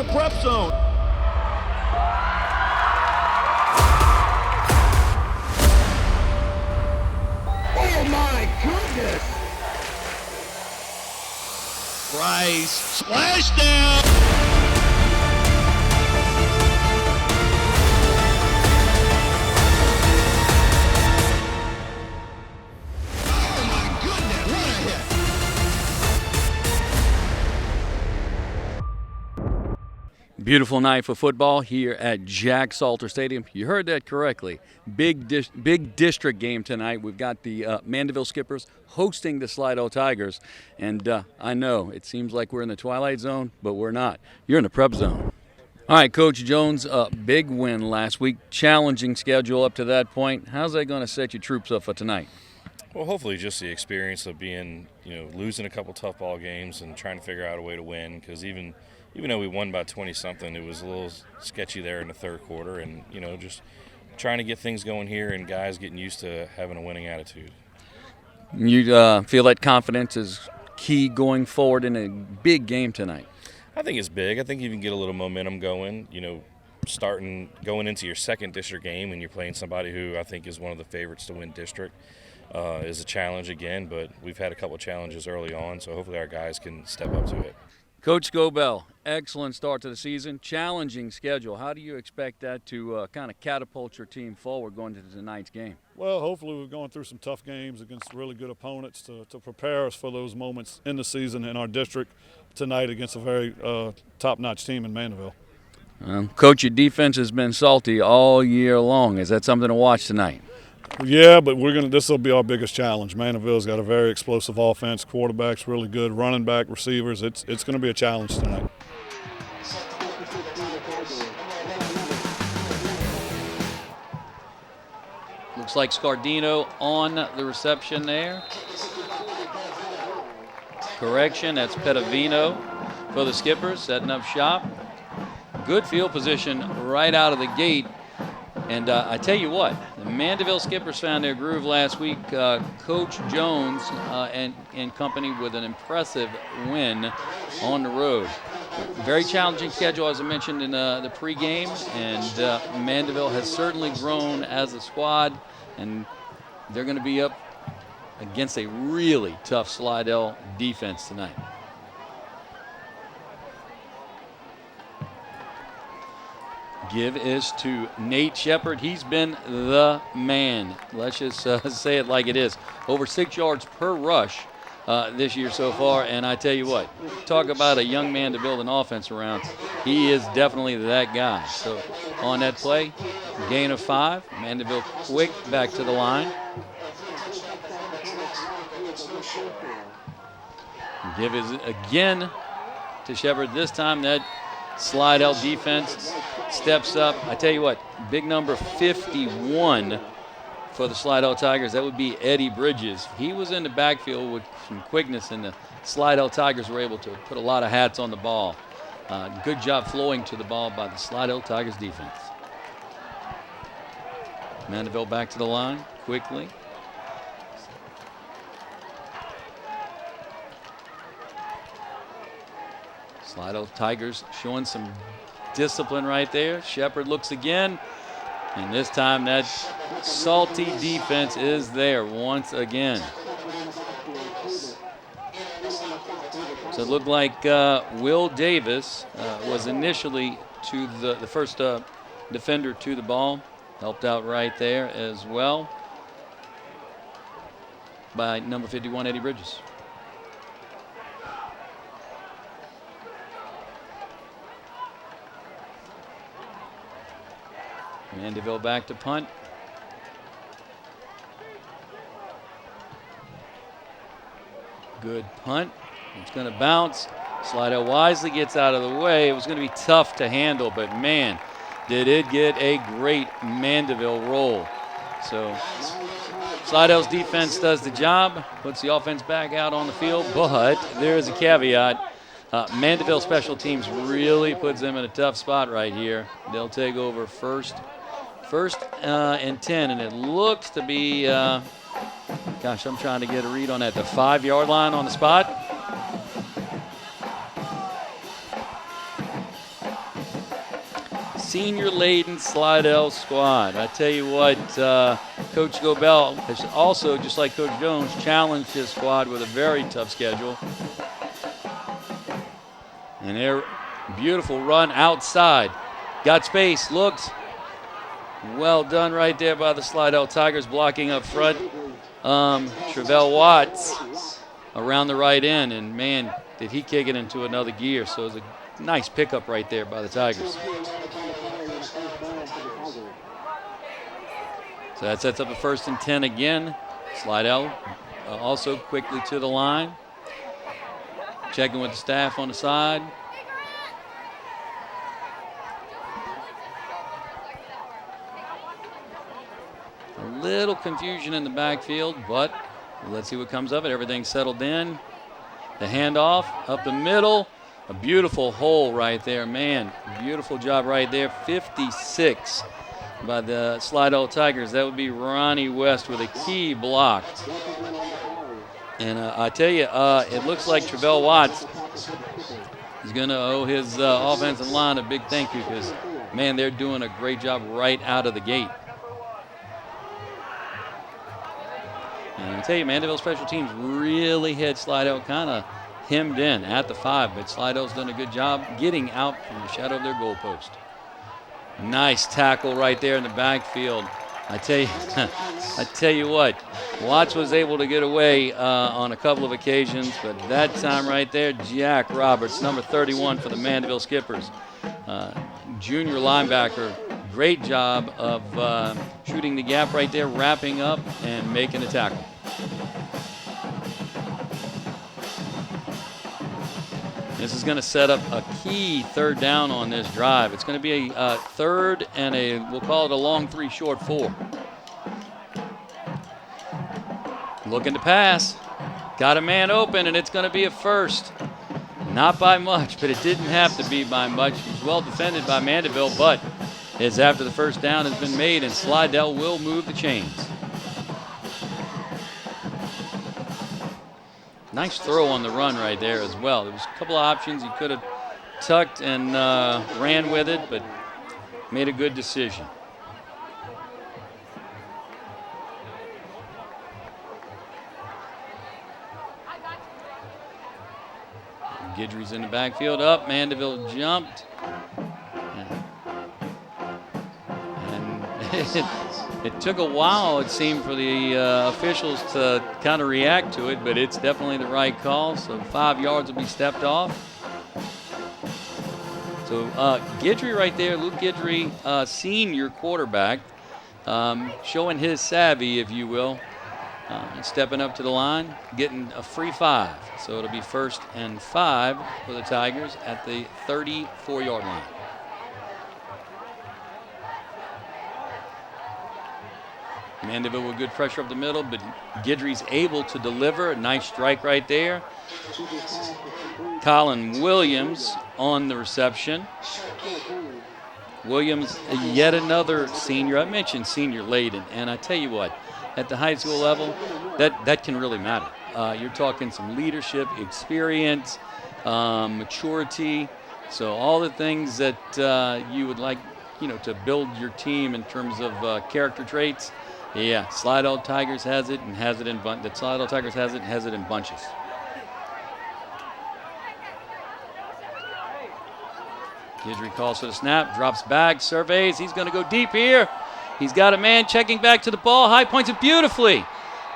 the prep zone. Oh my goodness! Price, splash down. Oh my goodness, what a hit. Beautiful night for football here at Jack Salter Stadium. You heard that correctly. Big district game tonight. We've got the Mandeville Skippers hosting the Slidell Tigers. And I know it seems like we're in the twilight zone, but we're not. You're in the prep zone. All right, Coach Jones, big win last week. Challenging schedule up to that point. How's that going to set your troops up for tonight? Well, hopefully just the experience of being, losing a couple tough ball games and trying to figure out a way to win, because even though we won by 20-something, it was a little sketchy there in the third quarter. And, just trying to get things going here and guys getting used to having a winning attitude. You feel that confidence is key going forward in a big game tonight? I think it's big. I think you can get a little momentum going, going into your second district game and you're playing somebody who I think is one of the favorites to win district is a challenge again. But we've had a couple of challenges early on, so hopefully our guys can step up to it. Coach Gobel, excellent start to the season, challenging schedule. How do you expect that to kind of catapult your team forward going into tonight's game? Well, hopefully we're going through some tough games against really good opponents to prepare us for those moments in the season in our district tonight against a very top-notch team in Mandeville. Coach, your defense has been salty all year long. Is that something to watch tonight? Yeah, but this will be our biggest challenge. Mandeville's got a very explosive offense, quarterback's really good, running back, receivers. It's going to be a challenge tonight. Looks like Scardino on the reception there. Correction, that's Petavino for the Skippers, setting up shop. Good field position right out of the gate. And I tell you what, the Mandeville Skippers found their groove last week. Coach Jones and company with an impressive win on the road. Very challenging schedule, as I mentioned in the pregame, and Mandeville has certainly grown as a squad, and they're going to be up against a really tough Slidell defense tonight. Give is to Nate Shepard. He's been the man. Let's just say it like it is. Over 6 yards per rush this year so far. And I tell you what, talk about a young man to build an offense around. He is definitely that guy. So on that play, gain of 5. Mandeville quick back to the line. Give is again to Shepard. This time that Slidell defense steps up. I tell you what, big number 51 for the Slidell Tigers. That would be Eddie Bridges. He was in the backfield with some quickness, and the Slidell Tigers were able to put a lot of hats on the ball. Good job flowing to the ball by the Slidell Tigers defense. Mandeville back to the line quickly. Slidell Tigers showing some discipline right there. Shepard looks again, and this time that salty defense is there once again. So it looked like Will Davis was initially to the first defender to the ball. Helped out right there as well by number 51, Eddie Bridges. Mandeville back to punt. Good punt. It's going to bounce. Slidell wisely gets out of the way. It was going to be tough to handle, but man, did it get a great Mandeville roll. So Slidell's defense does the job, puts the offense back out on the field, but there is a caveat. Mandeville special teams really puts them in a tough spot right here. They'll take over first and 10, and it looks to be, gosh, I'm trying to get a read on that, the 5-yard line on the spot. senior-laden Slidell squad. I tell you what, Coach Gobel has also, just like Coach Jones, challenged his squad with a very tough schedule. And their beautiful run outside. Got space, looked. Well done right there by the Slidell Tigers, blocking up front. Travell Watts around the right end, and man, did he kick it into another gear. So it was a nice pickup right there by the Tigers. So that sets up a 1st and 10 again. Slidell also quickly to the line. Checking with the staff on the side. A little confusion in the backfield, but let's see what comes of it. Everything's settled in. The handoff up the middle. A beautiful hole right there, man. Beautiful job right there. 56 by the Slidell Tigers. That would be Ronnie West with a key block. And I tell you, it looks like Travell Watts is going to owe his offensive line a big thank you because, man, they're doing a great job right out of the gate. And I tell you, Mandeville special teams really had Slidell kind of hemmed in at the 5, but Slidell's done a good job getting out from the shadow of their goalpost. Nice tackle right there in the backfield. I tell you what, Watts was able to get away on a couple of occasions, but that time right there, Jack Roberts, number 31 for the Mandeville Skippers, junior linebacker, great job of shooting the gap right there, wrapping up and making the tackle. This is going to set up a key 3rd down on this drive. It's going to be a 3rd and we'll call it a long 3, short 4. Looking to pass. Got a man open, and it's going to be a 1st. Not by much, but it didn't have to be by much. It was well defended by Mandeville, but it's after the 1st down has been made, and Slidell will move the chains. Nice throw on the run right there as well. There was a couple of options. He could have tucked and ran with it, but made a good decision. Guidry's in the backfield. Up, Mandeville jumped. And it took a while, it seemed, for the officials to kind of react to it, but it's definitely the right call. So 5 yards will be stepped off. So Guidry right there, Luke Guidry, senior quarterback, showing his savvy, if you will, stepping up to the line, getting a free 5. So it'll be 1st and 5 for the Tigers at the 34-yard line. Mandeville with good pressure up the middle, but Guidry's able to deliver. A nice strike right there. Colin Williams on the reception. Williams, yet another senior. I mentioned senior laden, and I tell you what, at the high school level, that can really matter. You're talking some leadership, experience, maturity. So all the things that you would like, to build your team in terms of character traits. Yeah, Slidell Tigers has it and has it in bunches. The Slidell Tigers has it and has it in bunches. Guidry calls for the snap, drops back, surveys. He's going to go deep here. He's got a man checking back to the ball. High points it beautifully.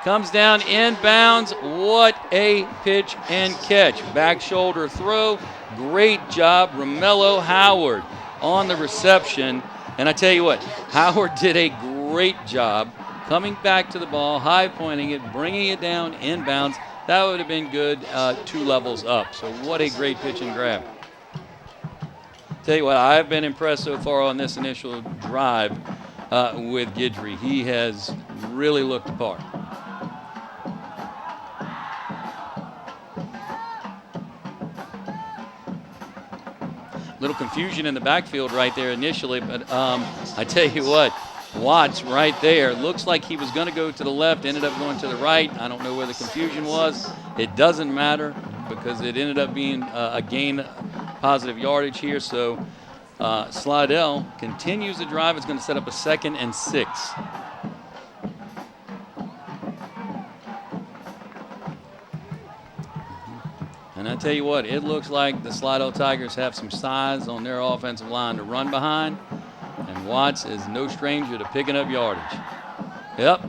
Comes down inbounds. What a pitch and catch. Back shoulder throw. Great job, Romello Howard on the reception. And I tell you what, Howard did a great job coming back to the ball, high pointing it, bringing it down inbounds. That would have been good 2 levels up. So what a great pitch and grab. Tell you what, I've been impressed so far on this initial drive with Guidry. He has really looked the part. Little confusion in the backfield right there initially, but I tell you what, Watts right there, looks like he was going to go to the left, ended up going to the right. I don't know where the confusion was. It doesn't matter because it ended up being a gain, positive yardage here. So Slidell continues the drive. It's going to set up a 2nd and 6. And I tell you what, it looks like the Slidell Tigers have some size on their offensive line to run behind. And Watts is no stranger to picking up yardage. Yep,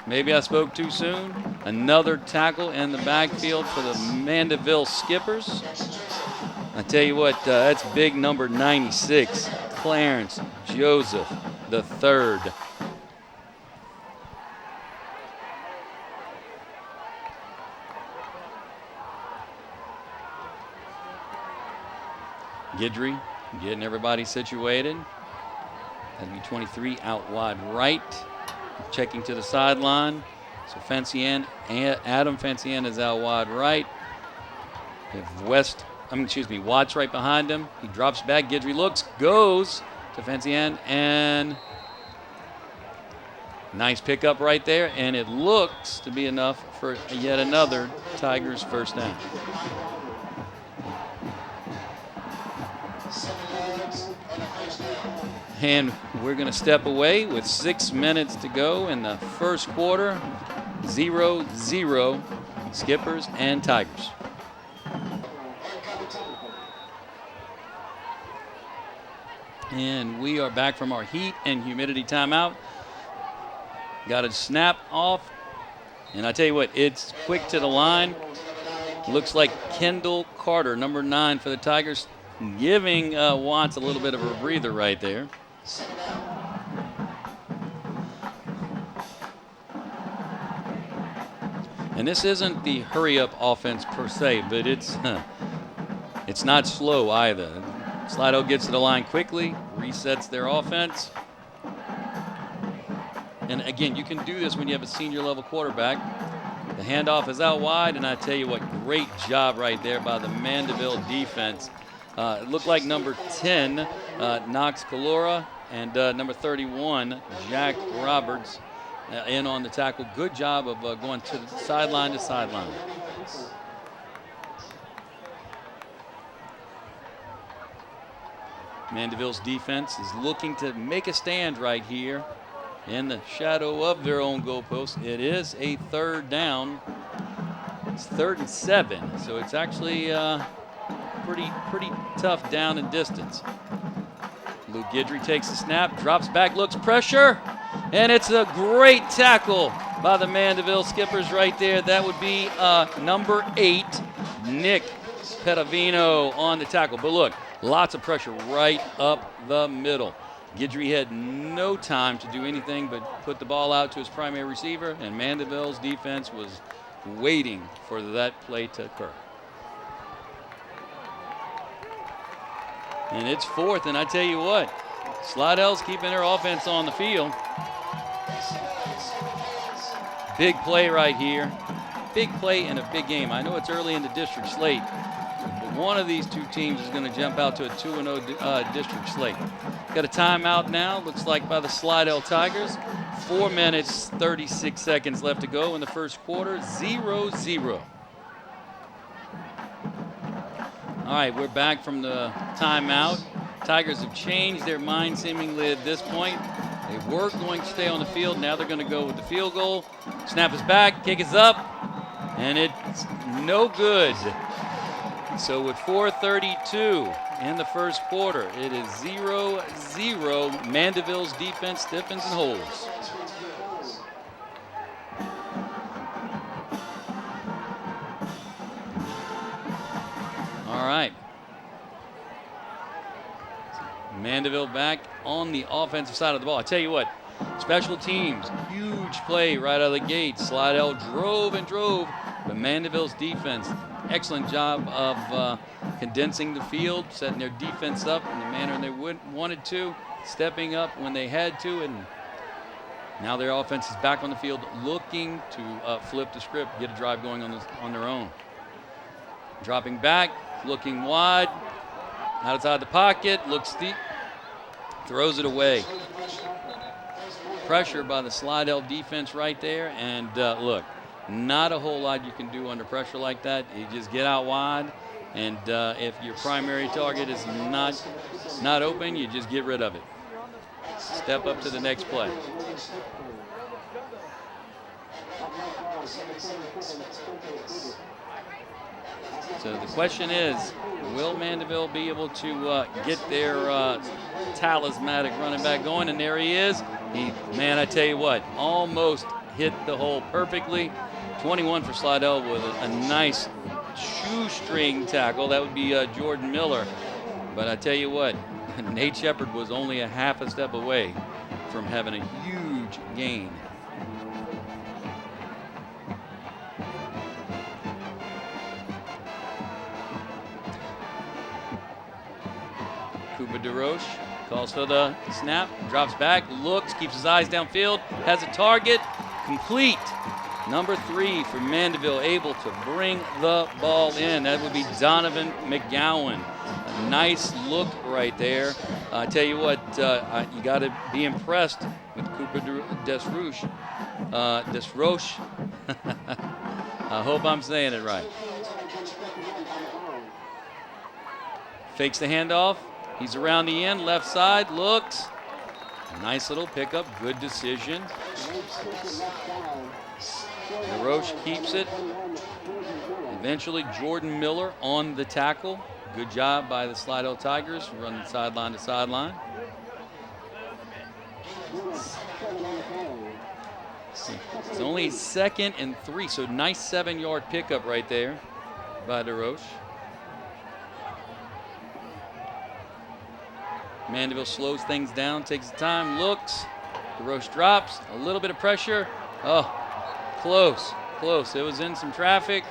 maybe I spoke too soon. Another tackle in the backfield for the Mandeville Skippers. I tell you what, that's big number 96, Clarence Joseph III. Guidry getting everybody situated. That'll be 23 out wide right. Checking to the sideline. So Adam Fencien is out wide right. Watts right behind him. He drops back. Guidry looks, goes to Fencien, and nice pickup right there. And it looks to be enough for yet another Tigers first down. And we're going to step away with 6 minutes to go in the first quarter. 0-0 Skippers and Tigers. And we are back from our heat and humidity timeout. Got a snap off. And I tell you what, it's quick to the line. Looks like Kendall Carter, number 9 for the Tigers, giving Watts a little bit of a breather right there. And this isn't the hurry-up offense per se, but it's not slow either. Slidell gets to the line quickly, resets their offense. And again, you can do this when you have a senior-level quarterback. The handoff is out wide, and I tell you what, great job right there by the Mandeville defense. It looked like number 10, Knox Calora, and number 31, Jack Roberts, in on the tackle. Good job of going to the sideline to sideline. Mandeville's defense is looking to make a stand right here in the shadow of their own goalpost. It is a 3rd down. It's 3rd and 7, so it's actually pretty tough down and distance. Luke Guidry takes the snap, drops back, looks pressure, and it's a great tackle by the Mandeville Skippers right there. That would be number 8, Nick Petavino on the tackle. But look, lots of pressure right up the middle. Guidry had no time to do anything but put the ball out to his primary receiver, and Mandeville's defense was waiting for that play to occur. And it's 4th, and I tell you what, Slidell's keeping their offense on the field. Big play right here. Big play in a big game. I know it's early in the district slate, but one of these two teams is going to jump out to a 2-0 district slate. Got a timeout now, looks like by the Slidell Tigers. 4 minutes, 36 seconds left to go in the first quarter, 0-0. All right, we're back from the timeout. Tigers have changed their mind seemingly at this point. They were going to stay on the field. Now they're going to go with the field goal. Snap is back, kick is up, and it's no good. So with 4:32 in the first quarter, it is 0-0. Mandeville's defense stiffens and holds. All right. Mandeville back on the offensive side of the ball. I tell you what, special teams, huge play right out of the gate. Slidell drove and drove, but Mandeville's defense, excellent job of condensing the field, setting their defense up in the manner they wanted to, stepping up when they had to, and now their offense is back on the field looking to flip the script, get a drive going on their own. Dropping back, looking wide, outside the pocket, looks deep, throws it away. Pressure by the Slidell defense right there, and look, not a whole lot you can do under pressure like that. You just get out wide, And if your primary target is not open, you just get rid of it. Step up to the next play. So the question is, will Mandeville be able to get their talismanic running back going? And there he is. Man, I tell you what, almost hit the hole perfectly. 21 for Slidell with a nice shoestring tackle. That would be Jordan Miller. But I tell you what, Nate Shepard was only a half a step away from having a huge gain. Cooper DeRoche calls for the snap, drops back, looks, keeps his eyes downfield, has a target, complete. Number 3 for Mandeville, able to bring the ball in. That would be Donovan McGowan. A nice look right there. I tell you what, you got to be impressed with Cooper DeRoche. I hope I'm saying it right. Fakes the handoff. He's around the end, left side, looks. Nice little pickup, good decision. DeRoche keeps it. Eventually, Jordan Miller on the tackle. Good job by the Slidell Tigers, running sideline to sideline. It's only 2nd and 3, so nice 7-yard pickup right there by DeRoche. Mandeville slows things down, takes the time, looks. DeRoche drops, a little bit of pressure. Oh, close. It was in some traffic.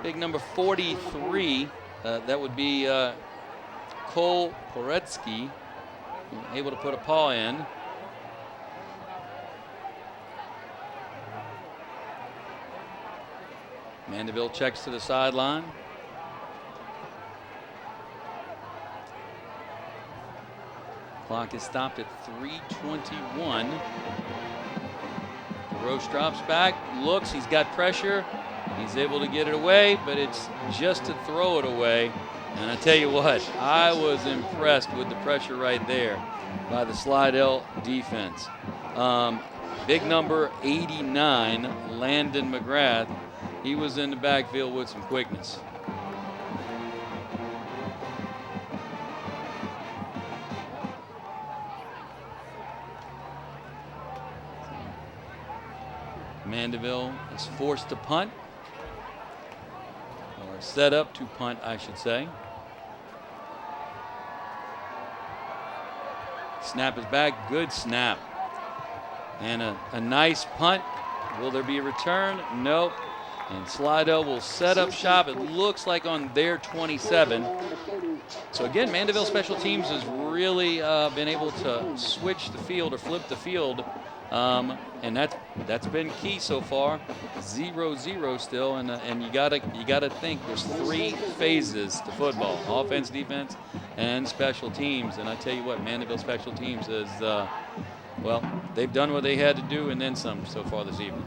Big number 43, that would be Cole Poretsky, able to put a paw in. Mandeville checks to the sideline. Clock is stopped at 3:21. DeRoche drops back, looks, he's got pressure. He's able to get it away, but it's just to throw it away. And I tell you what, I was impressed with the pressure right there by the Slidell defense. Big number 89, Landon McGrath, he was in the backfield with some quickness. Mandeville is forced to punt, or set up to punt, I should say. Snap is back, good snap. And a nice punt. Will there be a return? Nope. And Slidell will set up shop, it looks like on their 27. So again, Mandeville Special Teams has really been able to switch the field or flip the field. And that's been key so far. 0-0 still, and you gotta think there's 3 phases to football: offense, defense, and special teams. And I tell you what, Mandeville Special Teams is well, they've done what they had to do and then some so far this evening.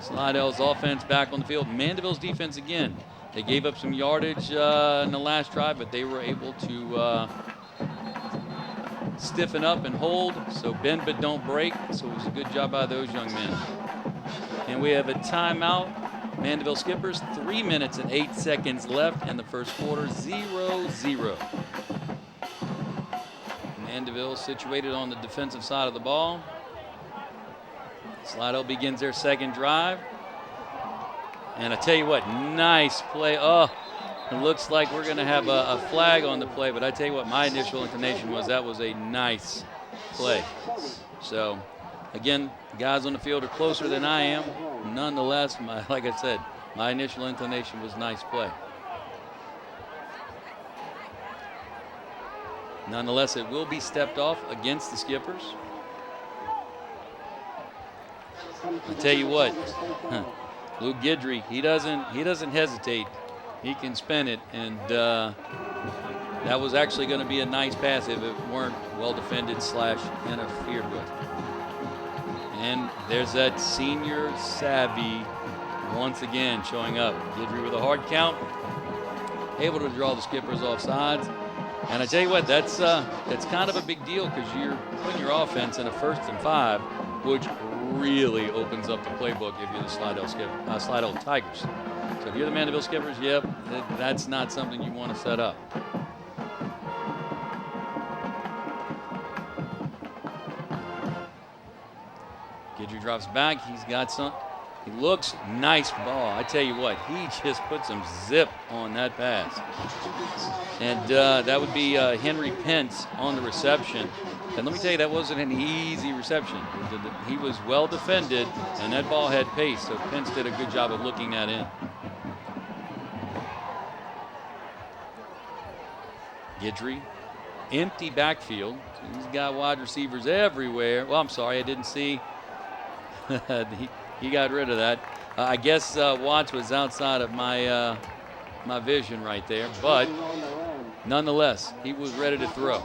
Slidell's offense back on the field. Mandeville's defense again. They gave up some yardage in the last drive, but they were able to stiffen up and hold, so bend but don't break. So it was a good job by those young men. And we have a timeout. Mandeville Skippers, 3 minutes and 8 seconds left in the first quarter, 0-0. Mandeville situated on the defensive side of the ball. Slidell begins their second drive. And I tell you what, nice play. Oh, it looks like we're going to have a flag on the play, but I tell you what, my initial inclination was that was a nice play. So, again, guys on the field are closer than I am. Nonetheless, like I said, my initial inclination was nice play. Nonetheless, it will be stepped off against the Skippers. I tell you what, Luke Guidry, he doesn't hesitate. He can spin it, and that was actually going to be a nice pass if it weren't well defended / interfered with. And there's that senior savvy once again showing up. Guidry with a hard count, able to draw the skippers off sides. And I tell you what, that's kind of a big deal because you're putting your offense in a 1st and 5, which really opens up the playbook if you're the Slidell Tigers. So if you're the Mandeville Skippers, yep, that's not something you want to set up. Guidry drops back. He's got some. He looks nice ball. I tell you what, he just put some zip on that pass. And that would be Henry Pence on the reception. And let me tell you, that wasn't an easy reception. He was well defended, and that ball had pace, so Pence did a good job of looking that in. Guidry, empty backfield. He's got wide receivers everywhere. Well, I'm sorry, I didn't see. He got rid of that. I guess Watts was outside of my my vision right there, but nonetheless, he was ready to throw.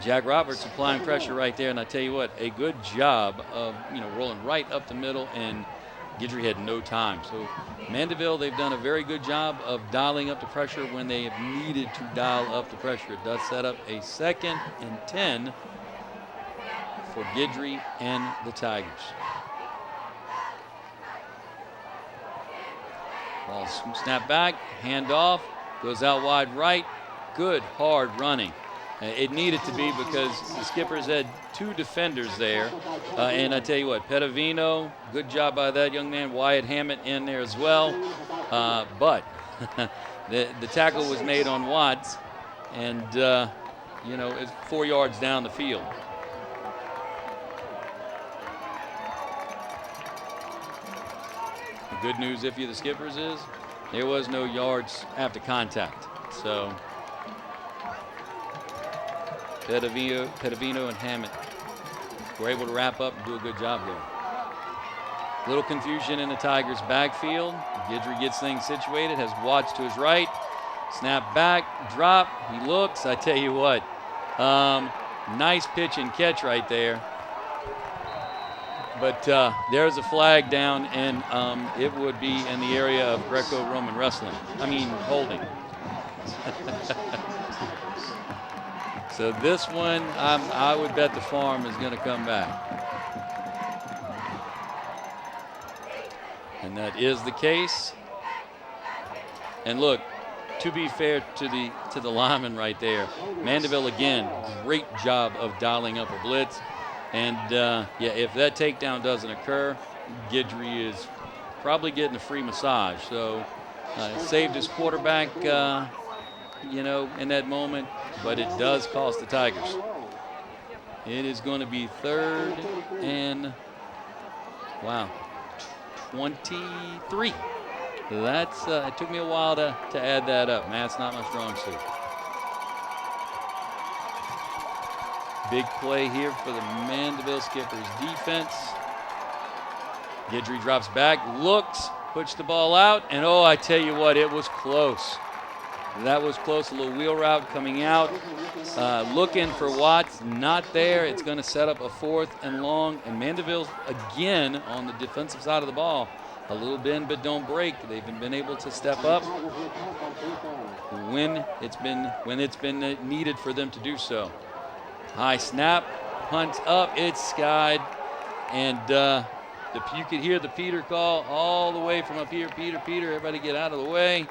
Jack Roberts applying pressure right there, and I tell you what, a good job of rolling right up the middle, and Guidry had no time. So Mandeville, they've done a very good job of dialing up the pressure when they have needed to dial up the pressure. It does set up a 2nd and 10 for Guidry and the Tigers. Ball snap back, hand off, goes out wide right. Good hard running. It needed to be because the Skippers had 2 defenders there. And I tell you what, Petavino, good job by that young man. Wyatt Hammett in there as well. But the tackle was made on Watts, and, it's 4 yards down the field. The good news, if you're the Skippers, is there was no yards after contact. So Petavino and Hammett were able to wrap up and do a good job there. Little confusion in the Tigers' backfield. Guidry gets things situated, has Watts to his right. Snap back, drop, he looks. I tell you what, nice pitch and catch right there. But there's a flag down, and it would be in the area of Greco-Roman wrestling. Holding. So this one, I would bet the farm is going to come back. And that is the case. And look, to be fair to the lineman right there, Mandeville again, great job of dialing up a blitz. And if that takedown doesn't occur, Guidry is probably getting a free massage. So it saved his quarterback, in that moment, but it does cost the Tigers. It is going to be 3rd and 23. That's it took me a while to add that up. Math's not my strong suit. Big play here for the Mandeville Skippers defense. Guidry drops back, looks, puts the ball out, and I tell you what, it was close. That was close, a little wheel route coming out. Looking for Watts, not there. It's going to set up a 4th and long, and Mandeville's again on the defensive side of the ball. A little bend but don't break. They've been able to step up when it's been needed for them to do so. High snap, punt up, it's skied, and you could hear the Peter call all the way from up here. Peter, everybody get out of the way.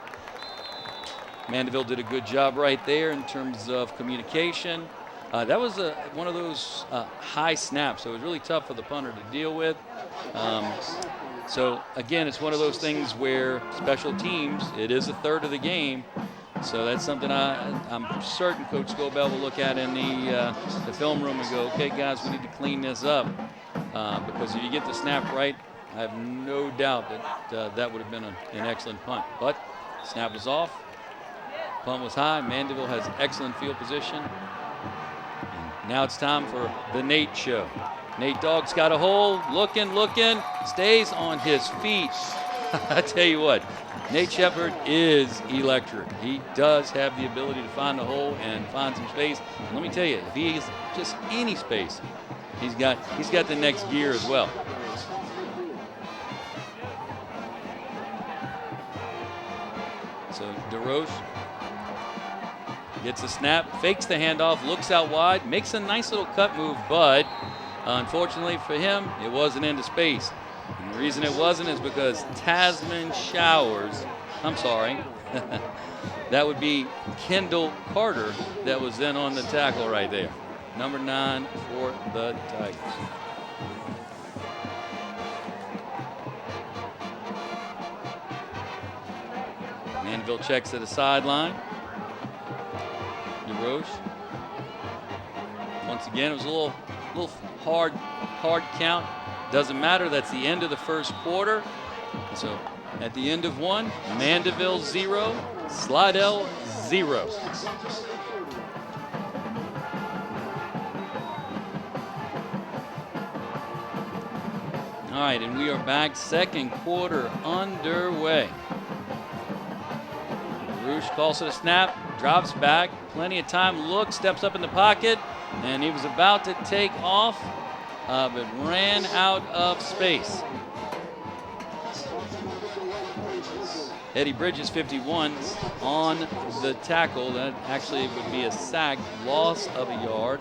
Mandeville did a good job right there in terms of communication. That was one of those high snaps, so it was really tough for the punter to deal with. So again, it's one of those things where special teams, it is a 3rd of the game. So that's something I'm certain Coach Scobell will look at in the film room and go, okay, guys, we need to clean this up. Because if you get the snap right, I have no doubt that that would have been an excellent punt. But snap was off. Punt was high. Mandeville has excellent field position. And now it's time for the Nate show. Nate Dogg's got a hole, looking, stays on his feet. I tell you what, Nate Shepard is electric. He does have the ability to find the hole and find some space. And let me tell you, if he has just any space, he's got the next gear as well. So DeRoche gets a snap, fakes the handoff, looks out wide, makes a nice little cut move, but unfortunately for him, it wasn't into space. And the reason it wasn't is because Tasman Showers, that would be Kendall Carter that was then on the tackle right there. Number 9 for the Tigers. Mandeville checks to the sideline. DeRoche. Once again, it was a little hard count. Doesn't matter. That's the end of the first quarter. So at the end of one, Mandeville 0, Slidell 0. All right, and we are back. Second quarter underway. DeRoche calls it a snap, drops back, plenty of time, looks, steps up in the pocket, and he was about to take off, but ran out of space. Eddie Bridges, 51, on the tackle. That actually would be a sack, loss of a yard.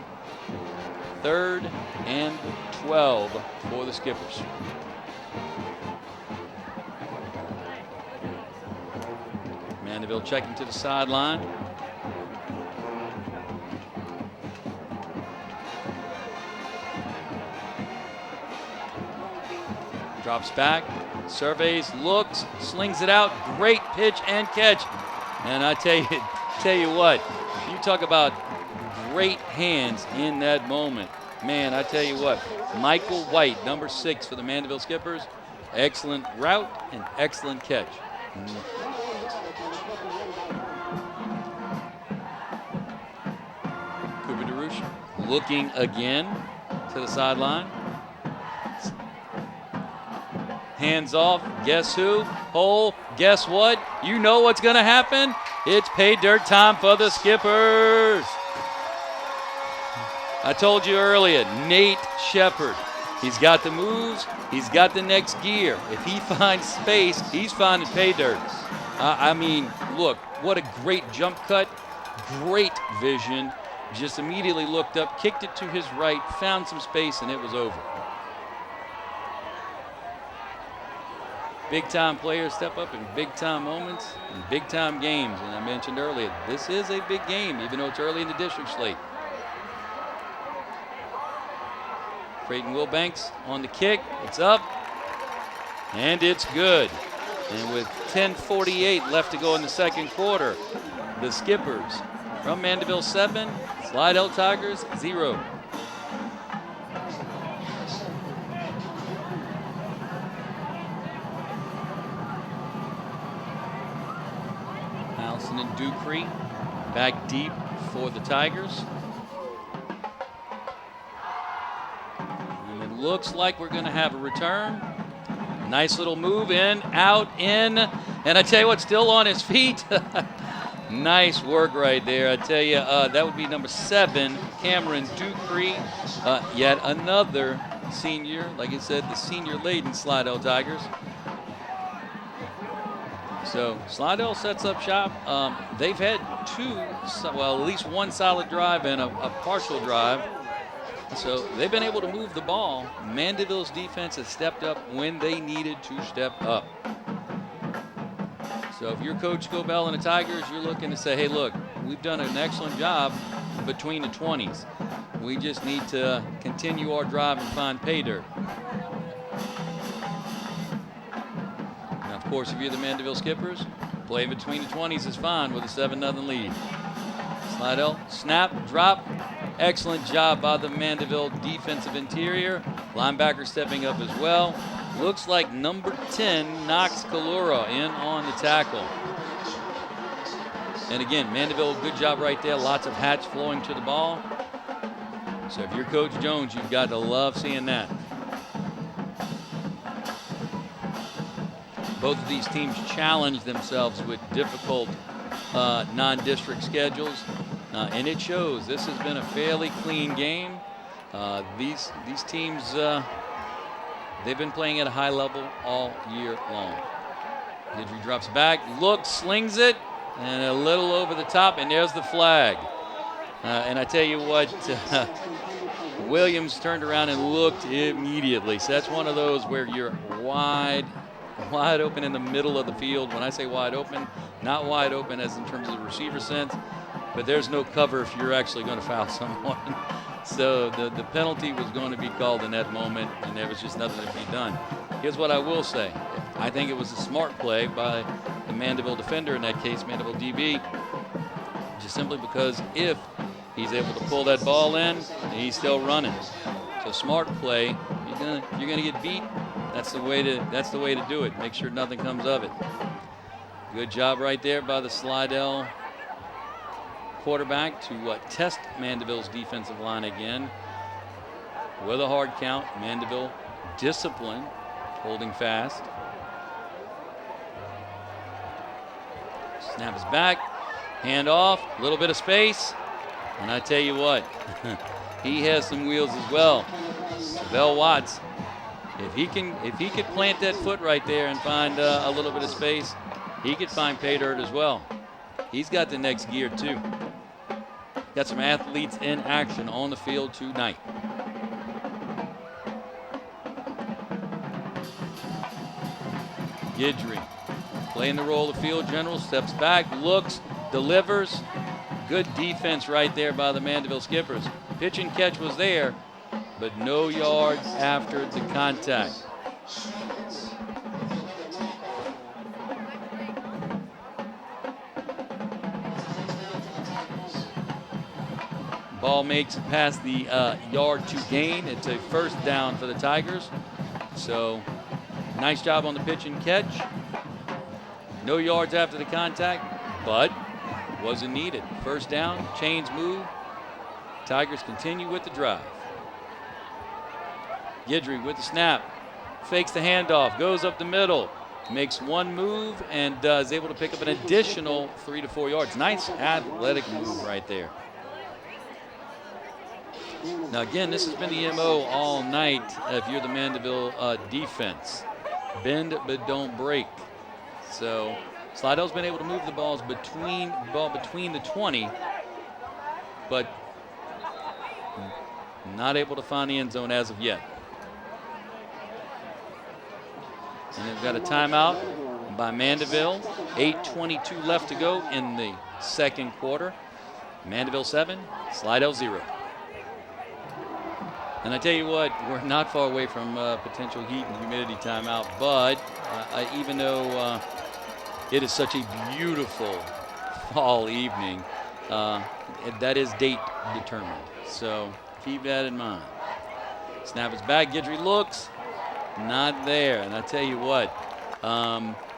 3rd and 12 for the Skippers. Mandeville checking to the sideline. Drops back, surveys, looks, slings it out. Great pitch and catch. And I tell you what, you talk about great hands in that moment. Man, I tell you what, Michael White, number 6 for the Mandeville Skippers. Excellent route and excellent catch. Cooper DeRoche looking again to the sideline. Hands off. Guess who? Hole. Guess what? You know what's going to happen? It's pay dirt time for the Skippers. I told you earlier, Nate Shepard. He's got the moves. He's got the next gear. If he finds space, he's finding pay dirt. I mean, look, what a great jump cut. Great vision. Just immediately looked up, kicked it to his right, found some space, and it was over. Big-time players step up in big-time moments and big-time games. And I mentioned earlier, this is a big game, even though it's early in the district slate. Creighton Wilbanks on the kick. It's up, and it's good. And with 10:48 left to go in the second quarter, the Skippers from Mandeville 7, Slidell Tigers 0. Allison and Dupree back deep for the Tigers. And it looks like we're going to have a return. Nice little move in, out, in. And I tell you what, still on his feet. Nice work right there. I tell you, that would be number 7, Cameron Dupree. Yet another senior, like I said, the senior-laden Slidell Tigers. So Slidell sets up shop. They've had at least one solid drive and a partial drive. So they've been able to move the ball. Mandeville's defense has stepped up when they needed to step up. So if you're Coach Scobell and the Tigers, you're looking to say, hey, look, we've done an excellent job between the 20s. We just need to continue our drive and find pay dirt. Now, of course, if you're the Mandeville Skippers, playing between the 20s is fine with a 7-0 lead. Slidell, snap, drop. Excellent job by the Mandeville defensive interior. Linebacker stepping up as well. Looks like number 10, Knox Kalura, in on the tackle. And again, Mandeville, good job right there. Lots of hats flowing to the ball. So if you're Coach Jones, you've got to love seeing that. Both of these teams challenge themselves with difficult non-district schedules. And it shows. This has been a fairly clean game. These teams, they've been playing at a high level all year long. Guidry drops back, looks, slings it, and a little over the top, and there's the flag. And I tell you what, Williams turned around and looked immediately. So that's one of those where you're wide open in the middle of the field. When I say wide open, not wide open as in terms of the receiver sense, but there's no cover if you're actually going to foul someone. So the penalty was going to be called in that moment, and there was just nothing to be done. Here's what I will say. I think it was a smart play by the Mandeville defender in that case, Mandeville DB, just simply because if he's able to pull that ball in, he's still running. So smart play. You're gonna get beat. That's the way to do it. Make sure nothing comes of it. Good job right there by the Slidell quarterback to test Mandeville's defensive line again with a hard count. Mandeville discipline, holding fast. Snap is back, hand off, a little bit of space, and I tell you what, he has some wheels as well. Bell Watts, if he could plant that foot right there and find a little bit of space, he could find pay dirt as well. He's got the next gear too. Got some athletes in action on the field tonight. Guidry playing the role of field general, steps back, looks, delivers. Good defense right there by the Mandeville Skippers. Pitch and catch was there, but no yards after the contact. Ball makes it past the yard to gain. It's a first down for the Tigers. So nice job on the pitch and catch. No yards after the contact, but wasn't needed. First down, chains move. Tigers continue with the drive. Guidry with the snap, fakes the handoff, goes up the middle, makes one move, and is able to pick up an additional 3 to 4 yards. Nice athletic move right there. Now again, this has been the MO all night if you're the Mandeville defense. Bend but don't break. So Slidell's been able to move the ball between the 20, but not able to find the end zone as of yet. And they've got a timeout by Mandeville. 8:22 left to go in the second quarter. Mandeville 7, Slidell 0. And I tell you what, we're not far away from potential heat and humidity timeout, but even though it is such a beautiful fall evening, that is date determined. So keep that in mind. Snap is back, Guidry looks, not there. And I tell you what,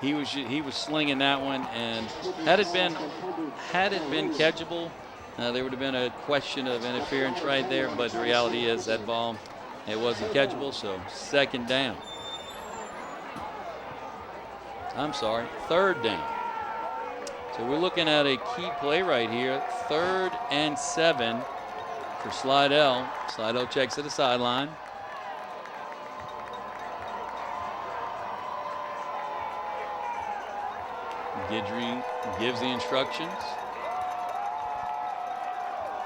he was slinging that one, and had it been catchable, there would have been a question of interference right there, but the reality is that ball, it wasn't catchable, so second down. I'm sorry, third down. So we're looking at a key play right here, 3rd and 7 for Slidell. Slidell checks to the sideline. Guidry gives the instructions.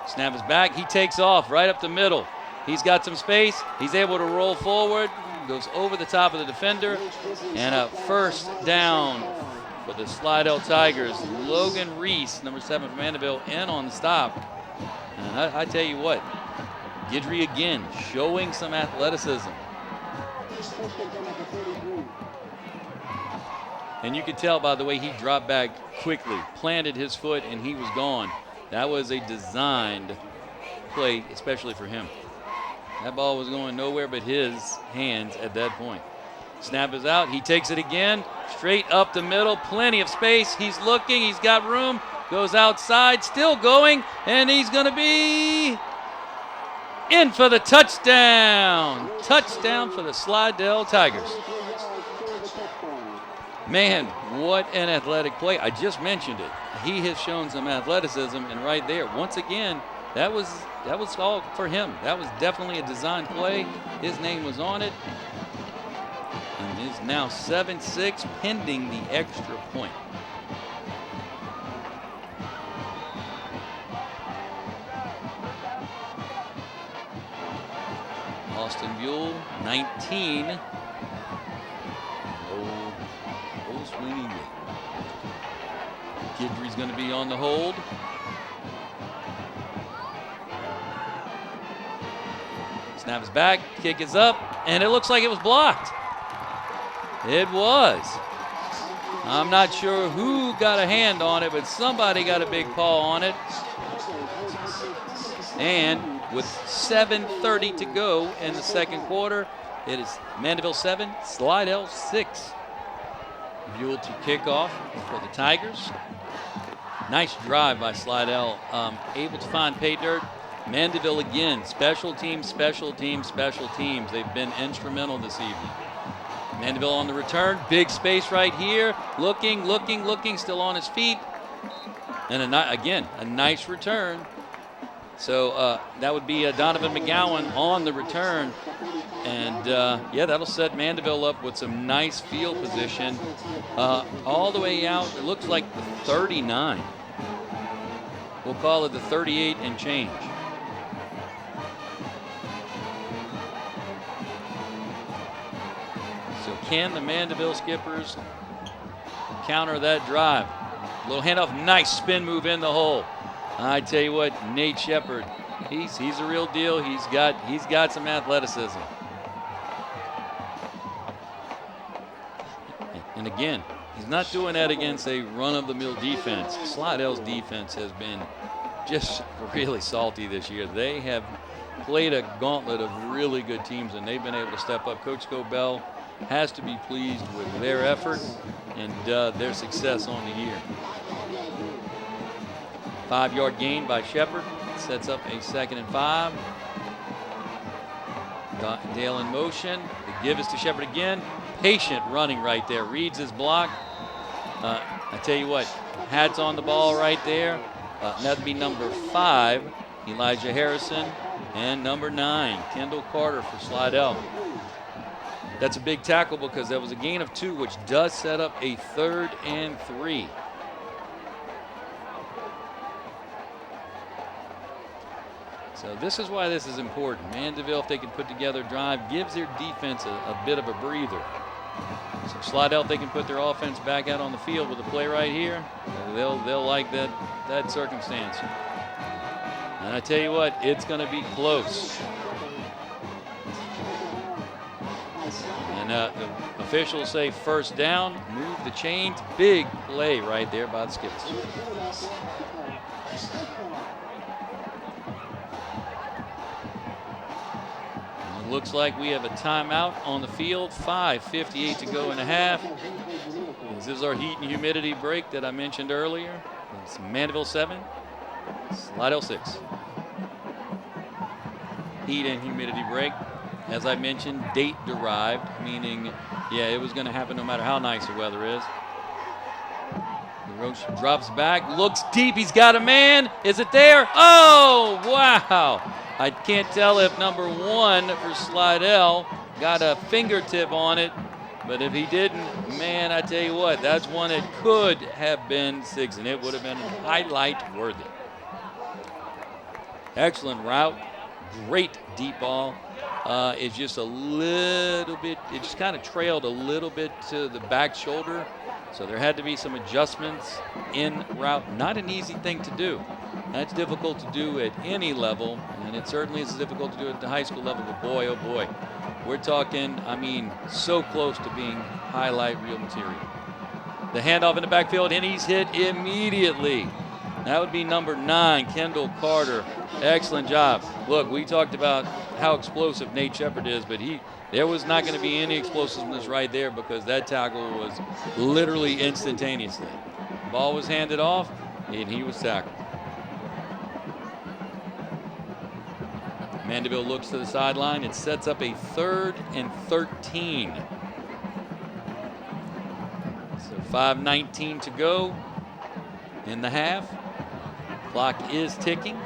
Snap is back. He takes off right up the middle. He's got some space. He's able to roll forward. Goes over the top of the defender. And a first down for the Slidell Tigers. Logan Reese, number 7 from Mandeville, in on the stop. And I tell you what, Guidry again showing some athleticism. And you could tell by the way he dropped back quickly, planted his foot, and he was gone. That was a designed play, especially for him. That ball was going nowhere but his hands at that point. Snap is out. He takes it again. Straight up the middle. Plenty of space. He's looking. He's got room. Goes outside. Still going. And he's going to be in for the touchdown. Touchdown for the Slidell Tigers. Man, what an athletic play. I just mentioned it. He has shown some athleticism, and right there, once again, that was all for him. That was definitely a design play. His name was on it. And is now 7-6 pending the extra point. Austin Buell, 19. Oh, swinging it. Guidry's going to be on the hold. Snap is back, kick is up, and it looks like it was blocked. It was. I'm not sure who got a hand on it, but somebody got a big paw on it. And with 7:30 to go in the second quarter, it is Mandeville 7, Slidell 6. Buell to kick off for the Tigers. Nice drive by Slidell, able to find pay dirt. Mandeville again, special teams, special teams, special teams. They've been instrumental this evening. Mandeville on the return, big space right here. Looking, still on his feet. And again, a nice return. So that would be Donovan McGowan on the return. And yeah, that'll set Mandeville up with some nice field position. All the way out, it looks like the 39. We'll call it the 38 and change. So can the Mandeville Skippers counter that drive? Little handoff, nice spin move in the hole. I tell you what, Nate Shepard, he's a real deal. He's got some athleticism. And again, he's not doing that against a run-of-the-mill defense. Slidell's defense has been just really salty this year. They have played a gauntlet of really good teams, and they've been able to step up. Coach Scobell has to be pleased with their effort and their success on the year. 5-yard gain by Shepard sets up a 2nd and 5. Dale in motion. The give is to Shepard again. Patient running right there. Reads his block. I tell you what, hats on the ball right there. That'd be number 5, Elijah Harrison, and number 9, Kendall Carter for Slidell. That's a big tackle because that was a gain of 2, which does set up a 3rd and 3. So this is why this is important. Mandeville, if they can put together a drive, gives their defense a bit of a breather. So Slidell, if they can put their offense back out on the field with a play right here, they'll like that circumstance. And I tell you what, it's going to be close. And the officials say first down, move the chains. Big play right there by the Skippers. Looks like we have a timeout on the field. 5:58 to go in the half. This is our heat and humidity break that I mentioned earlier. It's Mandeville 7, Slidell 6. Heat and humidity break. As I mentioned, date derived, meaning, yeah, it was going to happen no matter how nice the weather is. Roach drops back, looks deep. He's got a man. Is it there? Oh, wow. I can't tell if number 1 for Slidell got a fingertip on it, but if he didn't, man, I tell you what, that's one that could have been 6, and it would have been highlight worthy. Excellent route, great deep ball. It's just a little bit, it just kind of trailed a little bit to the back shoulder, so there had to be some adjustments in route. Not an easy thing to do. That's difficult to do at any level, and it certainly is difficult to do at the high school level, but boy, oh boy, we're talking, I mean, so close to being highlight reel material. The handoff in the backfield, and he's hit immediately. That would be number 9, Kendall Carter. Excellent job. Look, we talked about how explosive Nate Shepard is, but there was not going to be any explosiveness right there because that tackle was literally instantaneously. Ball was handed off, and he was tackled. Mandeville looks to the sideline. It sets up a 3rd and 13. So 5:19 to go in the half. Clock is ticking.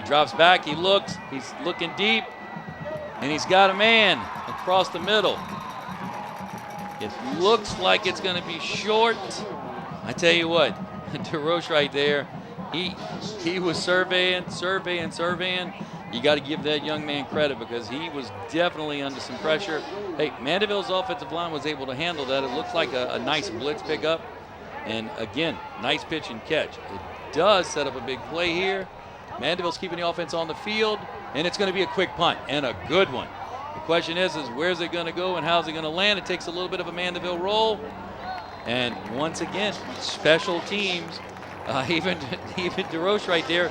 drops back, he looks, he's looking deep, and he's got a man across the middle. It looks like it's going to be short. I tell you what, DeRoche right there, he was surveying. You got to give that young man credit because he was definitely under some pressure. Hey, Mandeville's offensive line was able to handle that. It looks like a nice blitz pickup. And again, nice pitch and catch. It does set up a big play here. Mandeville's keeping the offense on the field, and it's going to be a quick punt, and a good one. The question is where's it going to go and how's it going to land? It takes a little bit of a Mandeville roll. And once again, special teams, even DeRoche right there,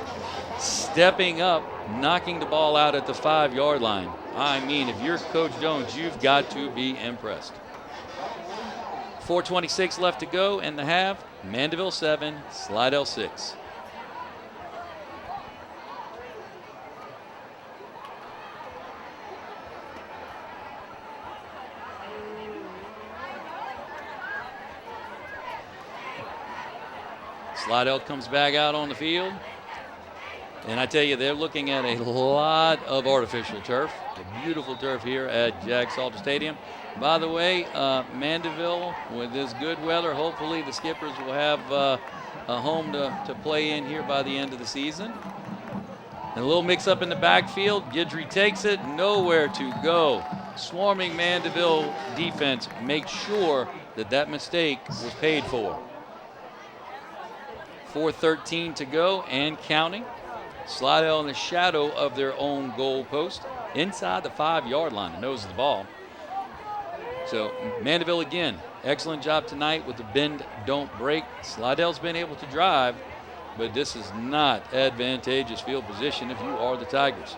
stepping up, knocking the ball out at the 5-yard line. I mean, if you're Coach Jones, you've got to be impressed. 4:26 left to go in the half. Mandeville 7, Slidell 6. Slidell comes back out on the field. And I tell you, they're looking at a lot of artificial turf. A beautiful turf here at Jag Salter Stadium. By the way, Mandeville, with this good weather, hopefully the Skippers will have a home to play in here by the end of the season. And a little mix-up in the backfield. Guidry takes it, nowhere to go. Swarming Mandeville defense makes sure that mistake was paid for. 4:13 to go and counting. Slidell in the shadow of their own goal post inside the 5-yard line, the nose of the ball. So Mandeville again, excellent job tonight with the bend, don't break. Slidell's been able to drive, but this is not advantageous field position if you are the Tigers.